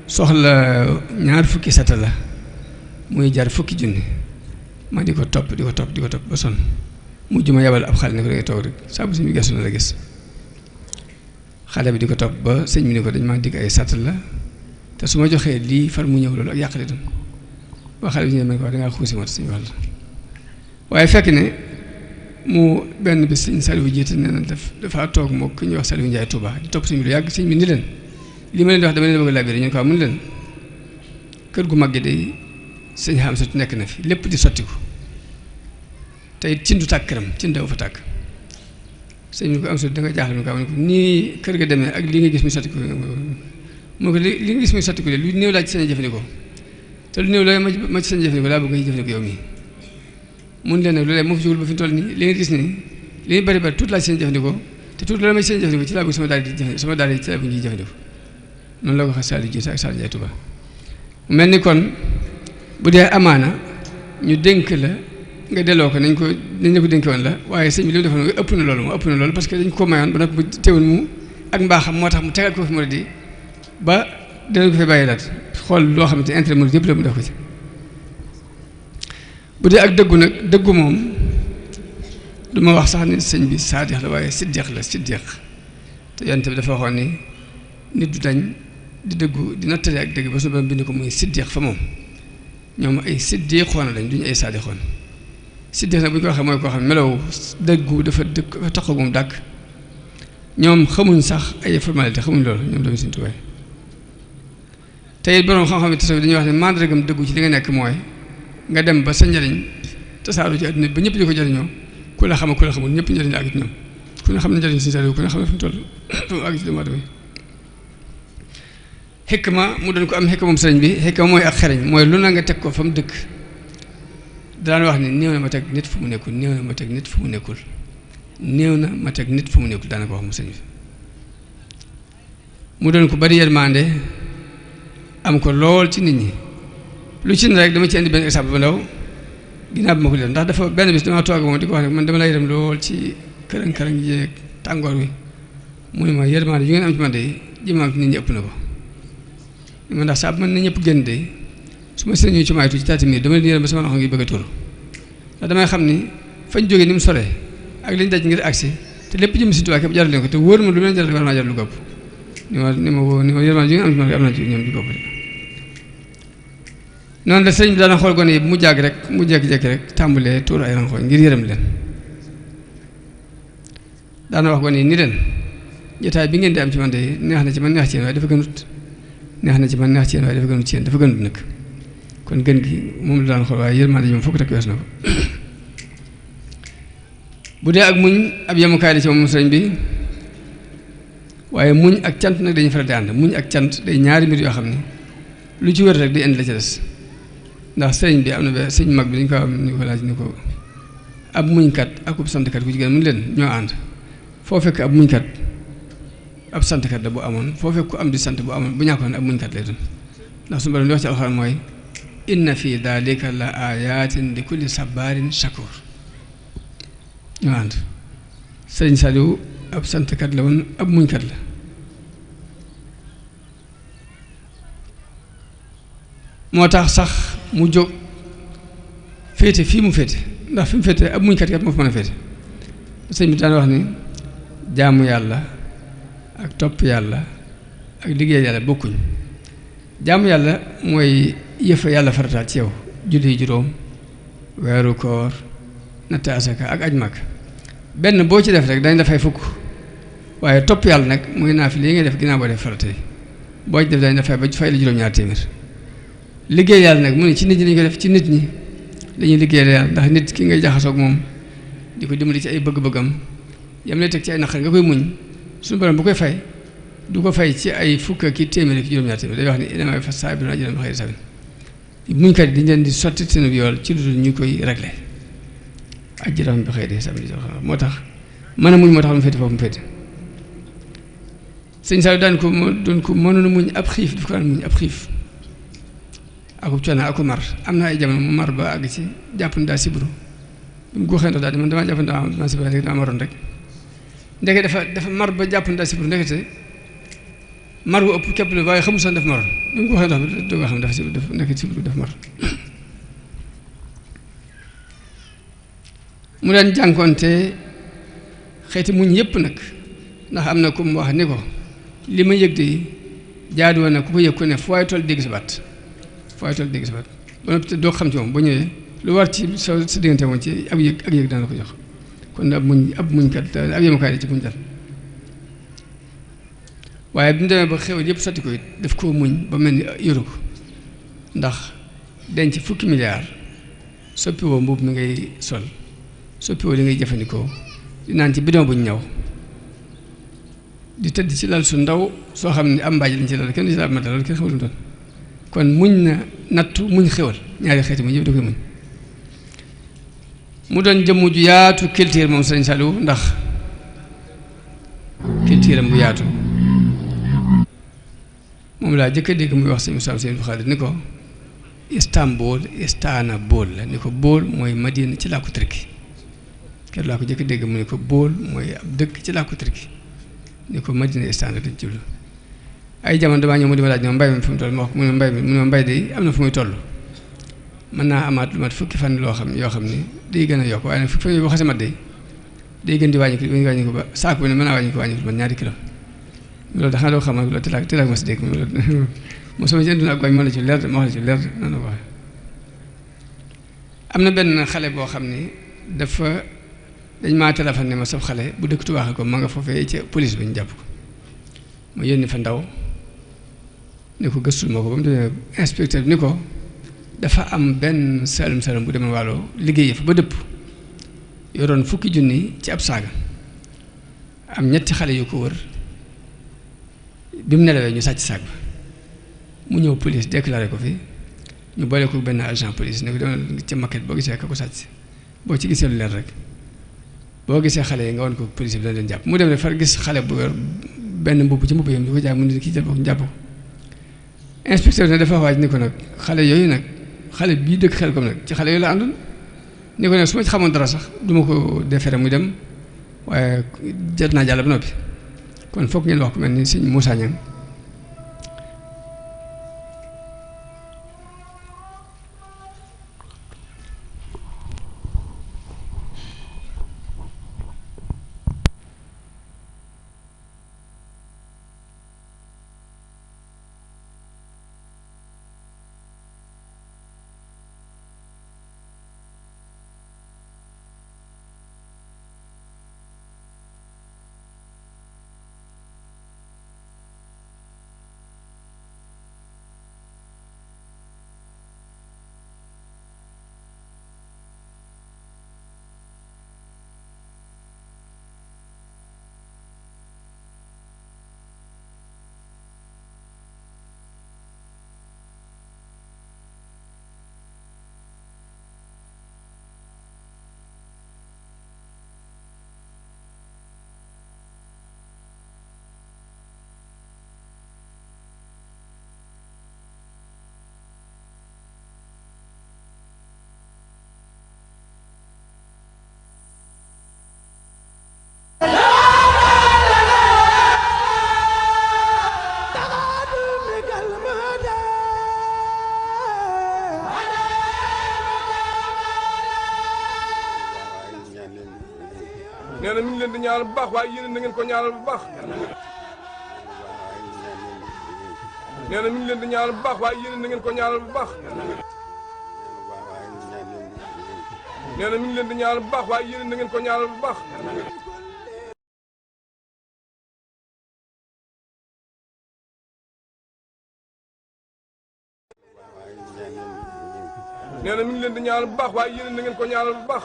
soxla ñaar fukki sata la muy jar fukki junni ma di ko topp ba sonn mujj ma yabal ab xale ne ko da ngay toog rek saa bu sëñ bi gestu na la gis xale bi di ko topp ba sëñ bi ni ko dañ maa digg ay sata la te su ma joxee lii far mu ñëw loolu ak yàqale doon waa xale bi ñu ne ma ne ko wax dangaa xuusi moo tax sëñ wax la waaye fekk ne mu benn bis sëñ Saliou jiite nee na dafa toog moo ku ñuy wax Saliou Ndiaye Touba di topp sëñ bi lu yàgg sëñ bi ni leen li ma leen di wax dama leen bëgg a labiré ñu ko mun leen kër gu mag gi day sëñ xam sa nekk na fi lépp di sottiku tey cin du tàkk këram cin daw fa tàkk sëñ bi ko am sot da nga jaaxle mu ko nii kër ga demee ak li nga gis muy sottiku moo ko li nga gis muy sottiku de lu néew laa ci seen jëfandikoo te lu néew la ma ci seen jëfandikoo laa bëgg nga jëfandikoo yow mii mun leen nag loolee moo fi jógul ba fi toll nii li nga gis nii li ñu bari bari tuuti laa ci seen jëfandikoo te tuuti la may seen jëfandikoo ci laa bëgg sama daal di jëfandikoo sama daal di ci laa bëgg ñuy jëfandikoo noonu la ko waxee Saliou Dieng ak Saliou Ndiaye Touba mel ni kon bu dee amaana ñu dénk la nga delloo ko nañ la ko dénk woon la waaye sëñ bi li mu defoon ëpp na loolu parce que dañ ko mayoon ba nag bu teewul mu ak mbaaxam moo tax mu tegal ko fi murid yi ba dinañ ko fi bàyyi daat xool loo xamante ne intérêt murid yëpp la mu def ko ci bu dee ak dëggu nag dëggu moom du ma wax sax ni sëñ bi saadix la waaye siddiq la te yonent bi dafa waxoon ni nit du dañ di dëggu di nattale ak dëgg ba su ba bind ko muy siddiq fa moom ñoom ay siddiqoon lañ duñu ay saadixoon siddiq nag bu ñu ko waxee mooy koo xam ne melaw dëggu dafa taxaw moom dàkk ñoom xamuñ sax ay formalité xamuñ loolu ñoom doomu Sëñ Tuubaa te it boroom xam-xam yi tasawuf dañuy wax ne mandargam dëggu ci li nga nekk mooy nga dem ba sa njariñ tasaaru ci àdduna ba ñëpp di ko jariñoo ku la xam ku la xamul ñëpp njariñ la àgg ci ñoom ku ne xam ne njariñ Sëñ Saaliw ku ne xam ne fi mu toll fi mu àgg ci doomu aadama yi xikma mu doon ko am xikma moom sëriñ bi xikma mooy ak xereñ mooy lu na nga teg ko fa mu dëkk daan wax ni néew na ma teg nit fu mu nekkul néew na ma teg nit fu mu nekkul néew na ma teg nit fu mu nekkul daana ko wax mu sëriñ bi mu doon ko bari yërmande am ko lool ci nit ñi lu ci ne rek dama ci indi benn exemple bu ndaw ginnaaw bi ma ko leen ndax dafa benn bis dama toog moom di ko wax ne man dama lay yërëm lool ci kërëng-kërëng jeeg tàngoor wi mu ne ma yërmande yu ngeen am ci man de ji ma am ci nit ñi ëpp na ko man ndax saa bu man na ñëpp génn de su ma sëñu ci maaytu ci taati miir dama leen yërëm ba sama loxo ngi bëgg a tuur ndax damay xam ni fañ jógee ni mu soree ak liñ daj ngir agsi te lépp jëm si tubaab képp jaral leen ko te wóor ma lu leen jaral war naa jar lu ko ëpp ni ma yërmande yu ngeen am ci man am na ci ñoom di ko ëpp noonu la sëñ bi daana xool gone yi mu jàgg rek mu jékki-jékki rek tàmbalee tuur ay ranxooñ ngir yërëm leen daana wax gone yi ni leen jotaay bi ngeen di am ci man de neex na ci man neex ci yéen waaye dafa gënut neex na ci man neex ci yéen waaye dafa gënut ci yéen dafa gënut nag kon gën gi moom la daan xool waaye yërmande ji moom fokk rek wees na ko bu dee ak muñ ab yemukaay la ci moom sëñ bi waaye muñ ak cant nag dañuy faral di ànd muñ ak cant day ñaari mbir yoo xam ne lu ci wér rek day indi la ca des ndax sëriñ bi am na sëñ mag bi dañ ko am ni ko laaj ni ko ab muñkat akub santkat ku jigéen mun leen ñoo ànd foo fekk ab muñkat ab santkat la bu amoon foo fekk ku am di sant bu amoon bu ñàkkoon ab muñkat lay doon ndax suñu borom di wax ci alxuraan mooy inna fi dalika la ayatin li kulli sabarin shakur ñoo ànd sëriñ Saliou ab santkat la woon ab muñkat la moo tax sax mu jóg féete fii mu féete ndax fi mu féete ab muñkat kat moo fa mën a féete sëñ bi daan wax ni jaamu yàlla ak topp yàlla ak liggéey yàlla bokkuñ jaamu yàlla mooy yëfa yàlla farataal ci yow julli juróom weeru koor natt asaka ak aj mag benn boo ci def rek dañ dafay fukk waaye topp yàlla nag muy naa fi lii ngay def ginnaaw boo def farata yi boo ci def dañ dafay ba fay la juróom-ñaar téeméer liggéey yàlla nag mu ne ci nit ñi lañu ko def ci nit ñi dañuy liggéey yàlla ndax nit ki ngay jaxasoog moom di ko dimbali ci ay bëgg-bëggam yam lay teg ci ay naqar nga koy muñ suñu borom bu koy fay du ko fay ci ay fukk ki téeméer ki juróom-ñaar téeméer day wax ni damay fas saa bi na jëlam xëy sabin muñkat yi dañ leen di sotti seen yool ci lu dul ñu koy réglé ak jëram bi xëy de sabin moo tax mën a muñ moo tax mu féete foofu mu féete sëñ Saliou daan ko doon ko mënoon a muñ ab xiif daf ko daan muñ ab xiif akub coono aku mar am na ay jamono mu mar ba àgg ci jàpp ni daa sibru bi mu guuxee ndox daal di man damaa jàpp ni daa sibru rek daa maroon rek ndeke dafa mar ba jàpp ni daa sibru ndekete mar wu ëpp képp la waaye xamul sax daf maroon bi mu guuxee ndox bi doo ko xam dafa sibru daf ndekete sibru daf mar mu daan jànkoonte xeeti muñ yëpp nag ndax am na ku mu wax ni ko li ma yëg de jaadu woon na ku ko yëg ko ne fu waay toll dégg sa baat fooy toll dégg sa baat ba noppi te doo xam ci moom ba ñëwee lu war ci sa diggante moom ci ab yëg ak yëg daan la ko jox kon ab muñkat ab yemukaay la ci muñ dal waaye bi mu demee ba xewal yëpp sotti ko it daf koo muñ ba mel ni yoru ko ndax denc fukki milliards soppiwoo mbubb mi ngay sol soppiwoo li ngay jëfandikoo di naan ci bidon bu ñu ñaw di tëdd ci lal su ndaw soo xam ne am mbaaj lañ ci lal kenn du ci laal mat loolu kenn xamul lu doon kon muñ na nattu muñ xewal ñaari xeeti muñ yëpp da koy muñ mu doon jëmm ju yaatu culture moom Sëriñ Saliou ndax culture am bu yaatu moom laa jëkk a dégg muy wax sëñ Moussa Sëñ Xaadir ni ko Istanbul Istanbul la ni ko bool mooy Madina ci làkku turki kenn laa ko jëkk a dégg mu ni ko bool mooy ab dëkk ci làkku turki ni ko Madina Istanbul lañ jublu ay jamono damaa ñëw mu di ma laaj ñoom mbay mi fu mu toll ma wax mu ne mbay mi mu ne mbay de am na fu muy toll mën naa amaat lu mat fukki fan yoo xam ni day gën a yokk waaye nag fukki fan yi boo xasee mat day gën di wàññi ko ba saako bi ne mën naa wàññi ko ba ñaari kilo loolu dafa doo xam ne loolu tilaak ma si dégg mo sama jënd na ak bañ ma la ci leer ma wax la ci leer noonu ko waxee am na benn xale boo xam ni dafa dañ maa téléphone ne ma saf xale bu dëkk Tuubaa ko ma nga foofee ca police bi ñu jàpp ko ma yónni fa ndaw ni ko gëstul moo ko ba mu demee inspecteur bi ni ko dafa am benn salum bu demoon wàllu liggéey fa ba dëpp yoroon fukki junni ci ab saaga am ñetti xale yu ko wër bi mu nelawee ñu sàcc saag ba mu ñëw police déclaré ko fi ñu boole ko benn agent police ne ko demal ca maquette boo gisee ka ko sàcc boo ci gisee lu leer rek boo gisee xale yi nga won ko police bi dana leen jàpp mu dem rek far gis xale bu yor benn mbubb ci mbubb yam di ko jaay mu ne kii jël ko jàpp ko inspecteur ne dafa waaj ni ko nag xale yooyu nag xale bii dëkk xel comme nag ci xale yooyu la àndoon ni ko nag su ma ci xamoon dara sax du ma ko defere muy dem waaye jot naa jàll ba noppi kon foog ngeen wax ko mel ni sëñ Moussa Niang nee na mi ngi leen di ñaanal bu baax waaye yéen na ngeen ko ñaanal bu baax. nee na mi ngi leen di ñaanal bu baax waaye yéen na ngeen ko ñaanal bu baax. nee na mi ngi leen di ñaanal bu baax waaye yéen na ngeen ko ñaanal bu baax. nee na mi ngi leen di ñaanal bu baax waaye yéen na ngeen ko ñaanal bu baax.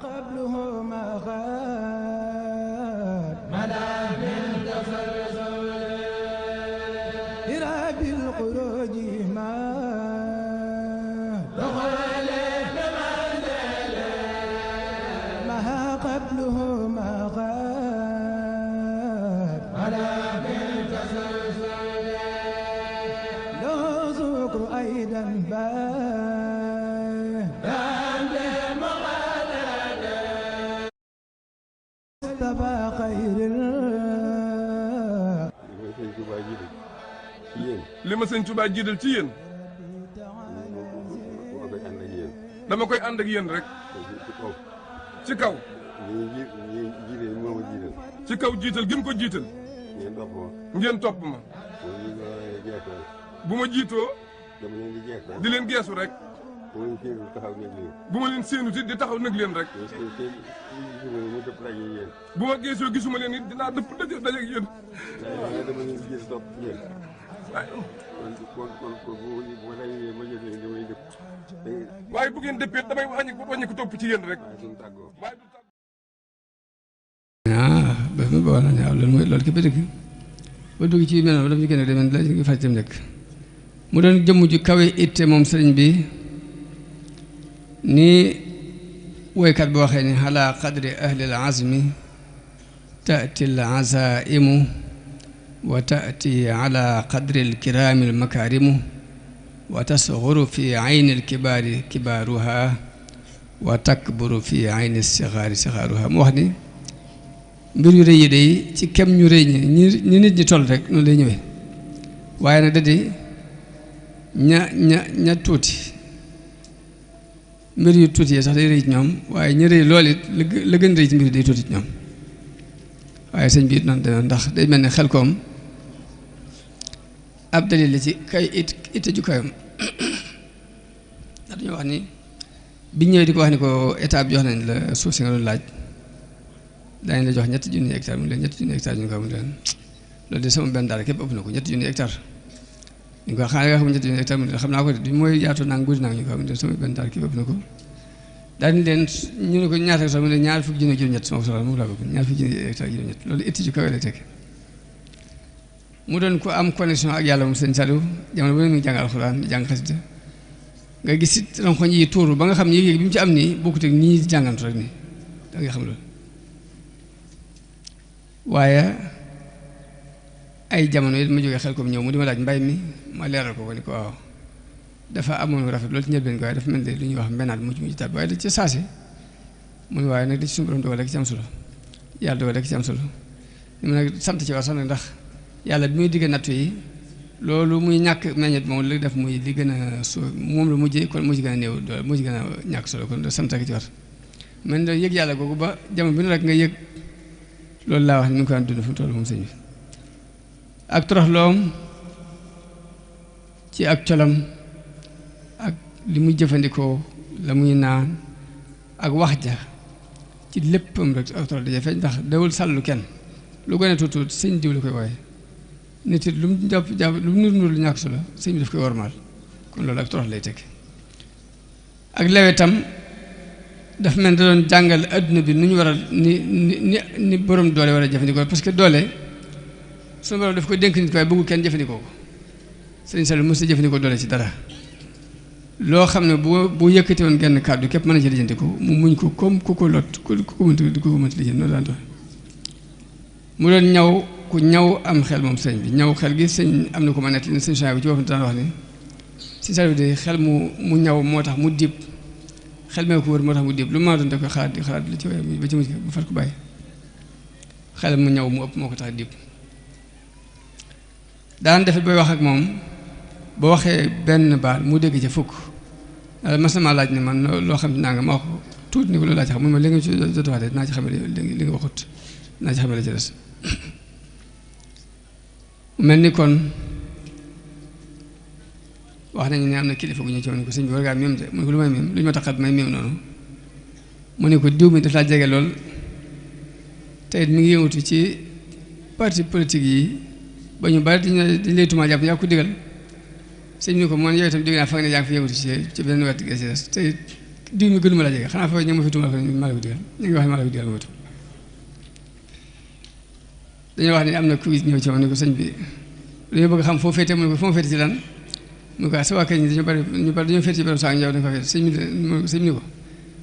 قبله ما غاب مدى من تسلسل إراب الخروج ما دخل بمنزل ما قبله ما غاب مدى من تسلسل له ذكر أيضا li ma sëñ Tuubaa jiital ci yéen dama koy ànd ak yéen rek ci kaw ci kaw jiital gi mu ko jiital ngeen topp ma bu ma jiitoo di leen geesu rek bu ma leen séenu ti di taxaw nag leen rek bu ma geesoo gisuma leen it dinaa dëpp daje ak yéen waaye bu ngeen dëppee damay wàññi ko topp ci yéen rek ba ma boole naa ñaaw loolu mooy loolu képp dëgg ba dugg ci mel noonu dafa ñu gën a demee la ñu fàtte nekk mu doon jëmm ju kawe itte moom sëriñ bi ni woykat bi waxee ni ala qadri ahli al azmi taati al azaimu wa taati ala qadri al kirami al makarimu wa tasghuru fi ayni al kibaari kibaaruha wa takburu fi ayni al sigaari sigaaruha mu wax ni mbir yu rëy yi day ci kem ñu rëy ñi nit ñi toll rek noonu lay ñëwee waaye nag da di ña tuuti mbir yu tuuti yi sax day rëy ci ñoom waaye ña rëy lool it la gën rëy ci mbir day tuuti ci ñoom waaye sëñ bi it noonu demee ndax day mel ne xel koom ab dalil la ci kay itte ju kayam ndax dañoo wax ni biñ ñëwee di ko wax ni ko état bi jox nañ la suuf si nga doon laaj daañu la jox 3 junni hectare mu leen 3 junni hectare ñu ko mu leen loolu de sama benn daara képp ëpp na ko 3 junni hectare ñu ko xanaa nga xam 3 junni hectare mu leen xam naa ko de mooy yaatu naa guddi naa ñu ko mu leen sama benn daara képp ëpp na ko daañu leen ñu ne ko ñaata hectare mu leen 2 fukki junni ak juróom-ñett sama soxla moom laa bëgg 2 fukki junni hectare juróom-ñett loolu itti ju kawe lay teg mu doon ko am connexion ak yàlla moom sëñ Saliou jamono bu ne mi ngi jàng alxuraan di jàng xasida nga gis it ronkoñ yi tuuru ba nga xam ne yéeg-yéeg bi mu ci am nii bokkut ak nii di jàngantu rek nii da nga xam loolu waaye ay jamono yi ma jógee xel comme ñëw mu di ma laaj mbay mi ma leeral ko ni ko waaw dafa amoon rafet loolu ci njëlbeen ko waaye dafa mel ne lu ñuy wax mbenaat mujj tàbbi waaye da ci saase mu ne waaye nag da ci suñu borom dogal rek ci am solo yàlla dogal rek ci am solo ñu nag sant ci war sax nag ndax yàlla bi muy digg nattu yi loolu muy ñàkk meññet moom la def muy li gën a su moom la mujjee kon mujj gën a néew doole mujj gën a ñàkk solo kon sant rek ci war man da yëg yàlla googu ba jamono bi nu rek nga yëg loolu laa wax ni mi ngi ko daan dund fu mu toll moom sëñ bi ak toroxloom ci ak colam ak li muy jëfandikoo la muy naan ak wax ja ci léppam rek ak torox daje feeñ ndax dawul sàllu kenn lu gën a tuut sëñ diw la koy wooye nit it lu mu jàpp lu mu nur lu ñàkk solo sëñ bi daf koy wormaal kon loolu ak torox lay teg ak lewetam dafa mel ne da doon jàngal adduna bi nu ñu war a ni borom doole war a jëfandikoo parce que doole suñu borom daf koy dénk nit ko waaye bëggul kenn jëfandikoo ko sëñ Saliou mos a jëfandikoo doole ci dara loo xam ne bu yëkkati woon genn kàddu képp mën na ci lijjanti ko mu muñ ko comme ku ko lot ku ko mënti lijjanti noonu daan doon mu doon ku ñaw am xel moom sëñ bi ñaw xel gi sëñ am na ko ma nekk li sëñ Saliou bi ci boppam daan wax ni sëñ Saliou de xel mu ñaw moo tax mu dib xel mee ko wër moo tax mu dib lu ma doon da koy xalaat di xalaat li ci waaye ba ci mujj bu far ko bàyyi xel mu ñaw mu ëpp moo ko tax dib daan defet booy wax ak moom boo waxee benn baat mu dégg ca fukk mas na maa laaj ne man loo xam naa nga ma wax tuuti ni ko loolu laa ci xam mun ma li nga ci jot wax de dinaa ci xame li nga waxut dinaa ci xame la ci des mel ni kon wax nañu ne am na kilifa gu ñu ci woon ko sëñ bi war ngaa méem de mu ne ko lu may méem lu ñu ma taxat may méem noonu mu ne ko diw mi daf laa jege lool te it mi ngi yëngatu ci parti politique yi ba ñu bari dañ lay tumaa jàpp yaa ko digal sëñ bi ne ko man yow itam dégg naa fa nga ne yaa ngi fi yëngatu ci benn wet gi ci des te diw mi gënuma la jege xanaa fa ña ma fi tumal fa maa la ko digal ñu ngi wax ne maa la ko digal mootu dañoo wax ne am na ku ñëw ci woon ne ko sëñ bi dañoo bëgg xam foo féete mu ne ko foo féete ci lan mu ko sa waa kër ñi dañoo bari ñu bari dañoo féete ci béréb saa ngi ñëw dañu ko féete sëñ bi ni ko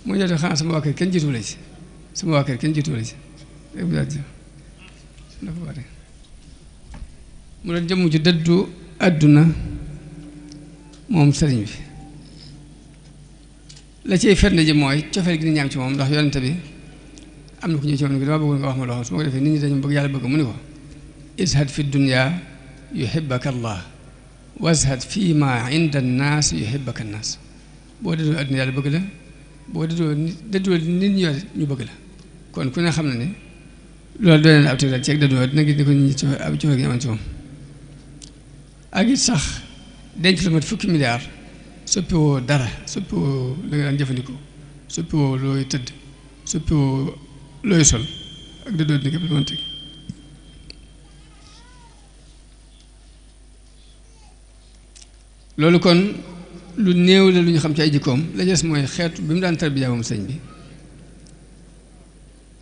mu ñëw xanaa sama waa kër kenn jiitu la ci sama waa kër kenn jiitu la ci rek mu daal di mu doon jëmm ju dëddu àdduna moom sëriñ bi la ciy firnde ji mooy cofeel gi nit ñi am ci moom ndax yonente bi am na ku ñëw ci moom ni ko dama bëggoon nga wax ma loo xam su ma ko defee nit ñi dañu bëgg yàlla bëgg mu ni ko ishad fi dunya yuhibbaka allah washad fii ma inda annaas yuhibbaka annaas boo déddoo àdduna yàlla bëgg la boo déddoo nit ñi ñu bëgg la kon ku ne xam na ne loolu doy na ab tegtal ci ak dëddu dina gis ni ko nit ñi cofee gi amoon ci moom ak it sax denc lu mat fukki milliards soppiwoo dara soppiwoo la nga daan jëfandikoo soppiwoo looy tëdd soppiwoo looy sol ak dëddoo dina képp lu mën teg loolu kon lu néew la lu ñu xam ci ay jikkoom la des mooy xeetu bi mu daan tarbiya moom sëñ bi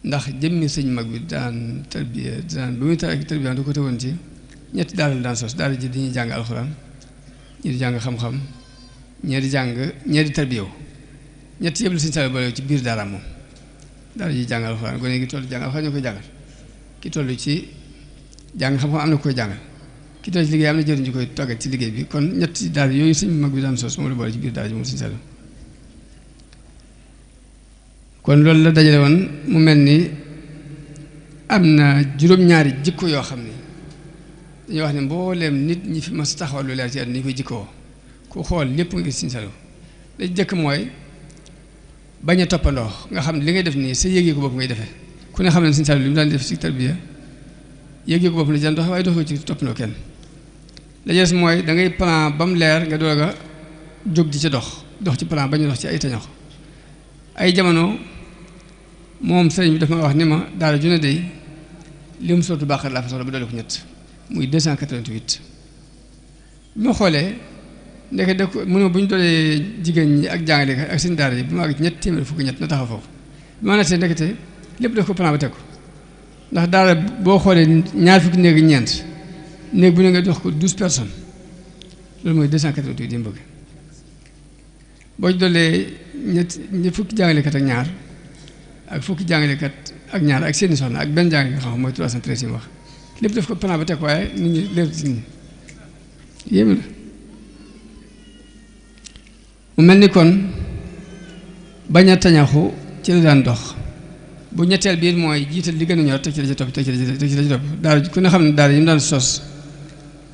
ndax jëmmi sëñ mag bi daan tarbiya daan bi muy tarbiya da ko tegoon ci ñetti daara la daan sos daara ji dañuy jàng alxuraan ñii di jàng xam-xam ñee di jàng ñee di tarbiya ñetti yëpp la sëñ Saliou boole ci biir daara moom daara ji jàng alxuraan gone gi toll jàng alxuraan ñoo koy jàngal ki toll ci jàng xam-xam am na ko koy jàngal ki toll ci liggéey am na jëriñ ñu koy toggal ci liggéey bi kon ñetti daara yooyu sëñ mag bi daan sos moom la boole ci biir daara ji moom sëñ Saliou kon loolu la dajale woon mu mel ni am na juróom-ñaari jikko yoo xam ni dañuy wax ne mbooleem nit ñi fi mas taxawal lu leer ci àdduna ñu koy jikkoo ku xool lépp nga gis sëñ Saliou la jëkk mooy bañ a toppandoo nga xam ne li ngay def nii sa yëgee ko bopp ngay defee ku ne xam ne sëñ Saliou li mu daan def ci tarbiya yëgee ko bopp la ci daan dox waaye doxoo ci toppandoo kenn la jees mooy da ngay plan ba mu leer nga doog a jóg di ca dox ci plan bañ a dox ci ay tañox ay jamono moom sëriñ bi dafa ma wax ni ma daara ju ne day li mu sootu bàqar laa fa soxla ba doole ko ñett muy 288 bi ma xoolee ndeke da ko mu ne bu ñu doolee jigéen ñi ak jàngale ak seen daara yi bu ma àgg ci ñett téeméer fukki ñett na taxaw foofu bi ma nattee ndekete lépp daf ko plan ba teg ko ndax daara boo xoolee ñaar fukki néeg ñeent néeg bu ne nga dox ko 12 personnes loolu mooy 288 yi mu bëgg boo ci doolee ñett fukki jàngalekat ak ñaar ak fukki jàngalekat ak ñaar ak seeni soxna ak benn jàngalekat xam mooy 313 yi mu wax lépp daf ko plan ba teg ko waaye nit ñi leer ci nit ñi yéeme la mu mel ni kon bañ a tañaxu ci la daan dox bu ñetteel biir mooy jiital li gën a ñor teg ci la ci topp teg ci la ci topp daara ku ne xam ne daara yi mu daan sos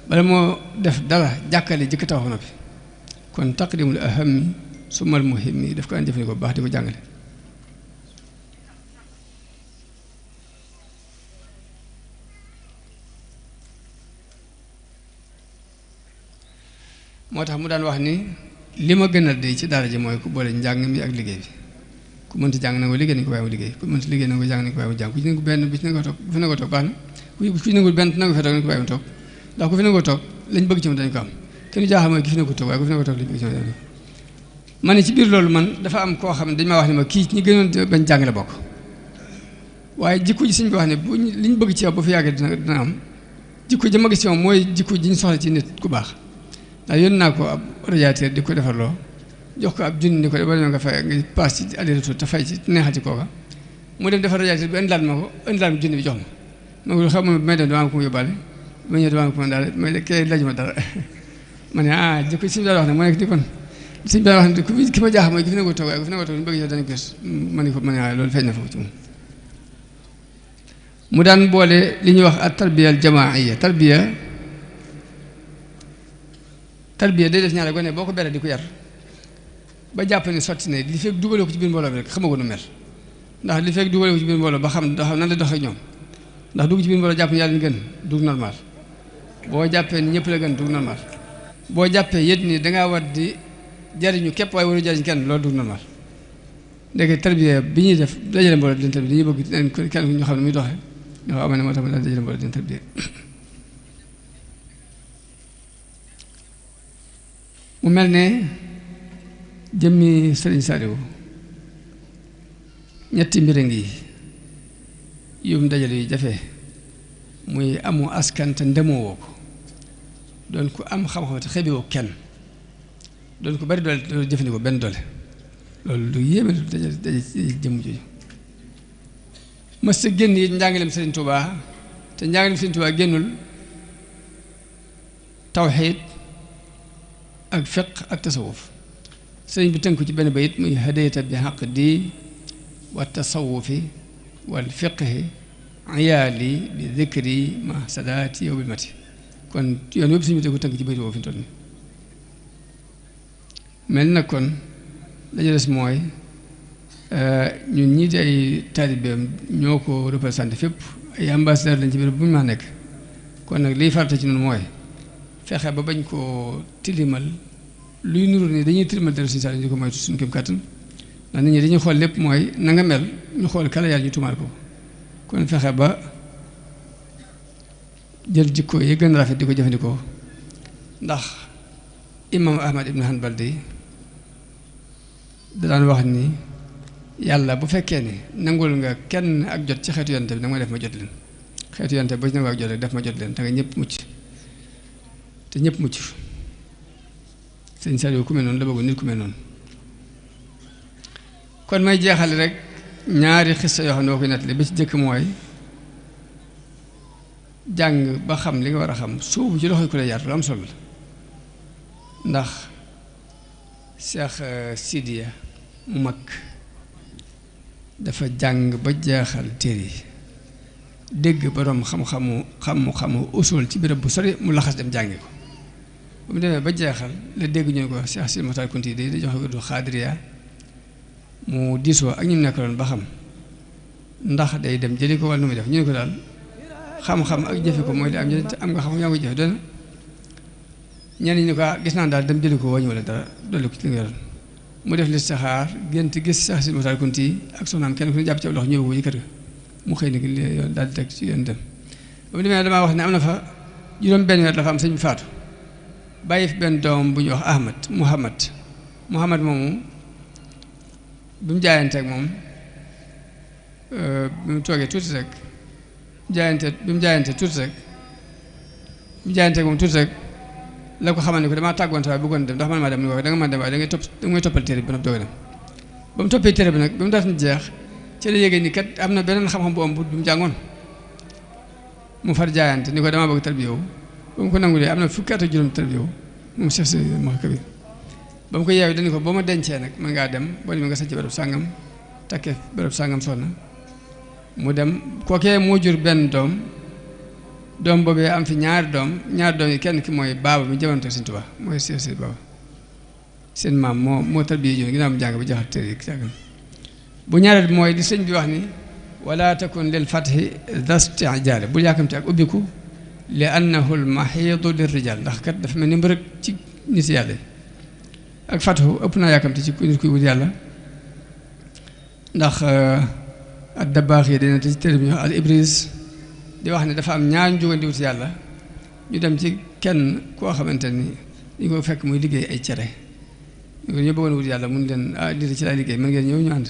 bala moo def dara jàkkale jëkk taxaw na fi kon taqdimul ahami sumal muhimmi daf ko daan jëfandikoo bu baax di ko jàngale moo tax mu daan wax ni li ma gën a dey ci daara ji mooy ku boole njàng mi ak liggéey bi ku mënta jàng na ko liggéey nañ ko bàyyi mu liggéey ku mënta liggéey na ko jàng nañ ko bàyyi mu jàng ku ci nangu benn bi ci nangu toog bu fi nangoo toog baax na ku ci nangul benn nangu fee toog nañ ko bàyyi mu toog ndax ku fi nangoo toog lañ bëgg ci moom dañ ko am kenn jaaxal mooy ki fi nangoo toog waaye ku fi nangoo toog lañ bëgg ci moom ma ne ci biir loolu man dafa am koo xam ne dañ maa wax ne ma kii ñi gënoon bañ jàng la bokk waaye jikko ji sëñ bi wax ne bu liñ bëgg ci yow ba fi yàggee dina am jikko ji ma gis ci moom mooy jikko ji ñu soxla ci nit ku baax ndax yónni naa ko ab radiateur di ko defarloo jox ko ab junni ni ko ba nga fay nga paas ci aller retour te fay ci neexal ci kooka mu dem defar radiateur bi indilaat ma ko indilaat ma junni bi jox ma ma xam ne may dem damaa ko mu yóbbaale ma ñëw damaa ko mën daal may kay laaj ma dara ma ne ah jikko si daal wax ne moo nekk di kon si daal wax ne ki ma jaaxal mooy ki fi nangoo toog waaye ku fi nangoo toog ñu bëgg yow dañu gis ma ne ko ma ne waaye loolu feeñ na foofu ci moom mu daan boole li ñuy wax at tarbiya al jamaaiya tarbiya day def ñaare gone boo ko beree di ko yar ba jàpp ne sotti ne li fekk dugalee ko ci biir mbooloo bi rek xamagu nu mel ndax li fekk dugalee ko ci biir mbooloo ba xam nan la dox ak ñoom ndax dugg ci biir mbooloo jàpp ne yàlla ni gën dugg normal boo jàppee ni ñëpp la gën dugg normal boo jàppee yët ni dangaa war di jariñu képp waaye waru jariñ kenn loolu dugg normal léegi tarbiya bi ñuy def dajale mbooloo di leen tarbiya dañuy bëgg kenn ñu xam ne muy doxee ñoo xam ne moo tax ma daan dajale mbooloo di leen tarbiya mu mel ne jëmmi Sëriñ Saliou ñetti mbir a ngi yum dajale yu jafe muy amu askan te ndemoo woo ko doon ku am xam-xam te xeebewoo kenn doon ku bari doole doole jëfandikoo benn doole loolu lu yéeme lu daje jëmm jooju mas sa génn yi njàngaleem Sëriñ Tuubaa te njàngaleem Sëriñ Tuubaa génnul tawxiid ak fiq ak tasawuf sëriñ bi tënku ci benn bayit muy hadayta bi xaq di wa tasawufi wal fiqhi iyaali bi dikri ma sadaati yow bil mati kon yoon yëpp sëriñ bi tënk ci bayit boobu fi mu toll nii mel na kon dañu des mooy ñun ñii di ay taalibeem ñoo ko représenté fépp ay ambassadeur lañ ci biir bu ñu ma nekk kon nag liy farata ci noonu mooy fexe ba bañ koo tilimal luy nuru ni dañuy tilimal dara Sëriñ Saliou ñu ko moytu suñu kéem kàttan ndax nit ñi dañuy xool lépp mooy na nga mel ñu xool kala yàlla ñu tumaal ko kon fexe ba jël jikko yi gën a rafet di ko jëfandikoo ndax imam Ahmad ibn Hanbal de da daan wax ni yàlla bu fekkee ni nangul nga kenn ak jot ci xeetu yonte bi nag ma def ma jot leen xeetu yonte ba ci nangu ak jot rek def ma jot leen te nga ñëpp mucc te ñëpp mucc Sëriñ Saliou ku mel noonu la bëgg nit ku mel noonu kon may jeexale rek ñaari xissa yoo xam ne boo koy nettali ba ci jëkk mooy jàng ba xam li nga war a xam suubu ci loxoy ku la yar lu am solo la ndax Cheikh Sidiya mu mag dafa jàng ba jeexal téere yi dégg boroom xam-xamu usul ci béréb bu sori mu laxas dem jàngi ko bu mu demee ba jeexal la dégg ñu ne ko Cheikh Sidi Mokhtar Kounti day da joxe ko xaadiriya mu diisoo ak ñu nekkaloon ba xam ndax day dem jëli ko walla nu muy def ñu ne ko daal xam-xam ak jëfe ko mooy li am am nga xam yaa ngi ko jëfe doona ñenn ñi ne ko gis naa daal dem jëli ko wàññi wala dara dolli ko ci li nga yoroon mu def listixaar gént gis Cheikh Sidi Mokhtar Kounti ak soxnaam kenn ku ne jàpp ci loxo ñëw ci kër ga mu xëy ni li yoon daal di teg ci yoon dem ba mu demee damaa wax ne am na fa juróom benn weer dafa am sëñ bi faatu bàyyi fi benn doom bu ñuy wax Muhammad moomu bi mu jaayanteeg moom bi mu toogee tuuti rek bi mu jaayanteeg moom tuuti rek la ko xamal ne ko damaa tàggoonte waaye bëggoon dem ndax man maa dem ni ko da nga mën dem waaye da ngay toppal téere bi ba doog a dem ba mu toppee téere bi nag ba mu daat ni jeex ci la yéegee ni kat am na beneen xam-xam bu am bu mu jàngoon mu far jaayante ni ko damaa bëgg tarbiya ba mu ko nangulee am na fukki at ak juróom tarbiya moom Cheikh Sidi Mokhtar Kabir ba mu ko yeewee dañu ko boo ma dencee nag mën ngaa dem boo demee nga sañ ci bërëb sàngam takkee bërëb sàngam soxna mu dem kookee moo jur benn doom boobee am fi ñaari doom yi kenn ki mooy baaba mi jamonte Sëriñ Tuubaa mooy Cheikh Sidi Baba seen maam moo tarbiya joon ginnaaw mu jàng ba jaxat téere yi sàngam bu ñaareel bi mooy di sëñ bi wax ni wala takun lil fathi dastijaale bul yàkkamte ak ubbiku li annahu l mahidu lir rijal ndax kat dafa mel ni mbërëg ci nit yàlla ak fathu ëpp naa yàkkamte ci nit kuy wut yàlla ndax ak dabaax yi dina te ci téere bi ñu wax al ibris di wax ne dafa am ñaar ñu jógandi wut yàlla ñu dem ci kenn koo xamante ni ñu ko fekk muy liggéey ay cere ñu bëggoon wut yàlla mun leen lii ci laay liggéey mën ngeen ñëw ñu ànd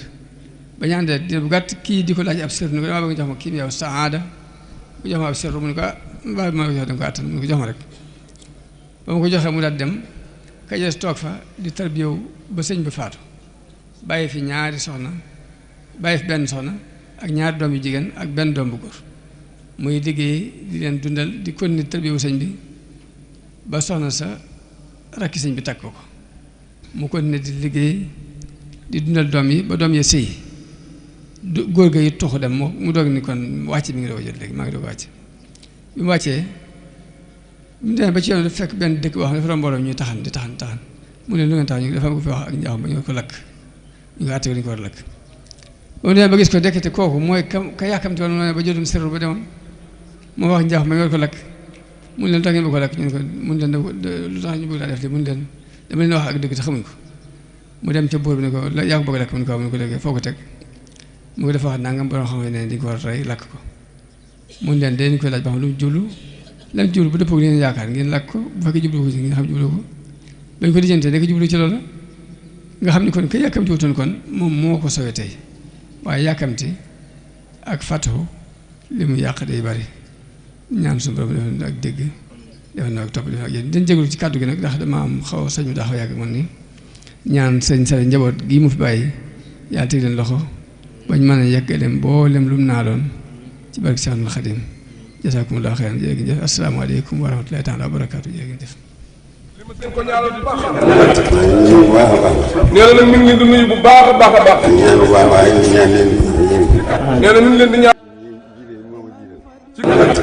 ba ñu àndee diir bu gàtt kii di ko laaj ab sër ni ko damaa bëgg jox ma kii yow saada bu jox ma ab sër mu ne ko mbaa ma ko jox da nga ko àttan mu ne ko jox ma rek ba ma ko joxee mu daal dem kajees toog fa di tarbiyaw ba sëñ bi faatu bàyyi fi ñaari soxna bàyyi fi benn soxna ak ñaari doom yu jigéen ak benn doom bu góor muy liggéey di leen dundal di continuer tarbiyawu sëñ bi ba soxna sa rakki sëñ bi takk ko mu continuer di liggéey di dundal doom yi ba doom ya sëy góor ga yi tuxu dem mu doog ni kon wàcc mi ngi doog a jot léegi maa ngi doog a wàcc bi mu wàccee bi mu demee ba ci yoon dafa fekk benn dëkk boo xam ne dafa doon mbooloo ñuy taxan mu ne lu ngeen tax ñu dafa ko fi wax ak njaaxum ba ñu ko lakk ñu ko àtte ko ñu ko war a lakk ba mu demee ba gis ko dekkete kooku mooy ka yàkkamti woon ba jotoon sërru ba demoon moo wax njaaxum ba ñu war ko lakk mun leen tax ngeen bëgg ko lakk ñu ne ko mun leen lu tax ñu bëgg laa def li mun leen dama leen wax ak dëgg te xamuñ ko mu dem ca buur bi ne ko yaa ko bëgg a lakk mu ne ko mu ne ko léegi foo ko teg mu ko dafa wax nangam borom xam ne dañ ko war a rey lakk ko mun leen dañ koy laaj ba xam lu mu jublu lam jublu bu dëppoo ngeen yaakaar ngeen lakk ko bu fekkee jublu ko ci ngeen xam jublu ko bañ ko lijjantee nekk jublu ci loolu nga xam ni kon ka yàkkamti wutoon kon moom moo ko sowee tey waaye yàkkamti ak fàttahu li mu yàq day bari ñaan suñu borom defal na ak dégg defal na ak topp defal na ak yéen dañ jégalu ci kàddu gi nag ndax dama am xaw a sañu daa xaw a yàgg man ni ñaan sëñ Saliou njaboot gii mu fi bàyyi yàlla teg leen loxo bañ mën a yeggaleem mboolem lu mu naaloon ci barke Seexul Xadiim jasaakumullahu xayran jërë ngeen jëf asalaamaaleykum wa rahmatullahi taala wa barakaatu jërë ngeen jëf. nee na nag mi ngi leen di nuyu bu baax a baax a baax. nee na mi ngi leen di ñaan.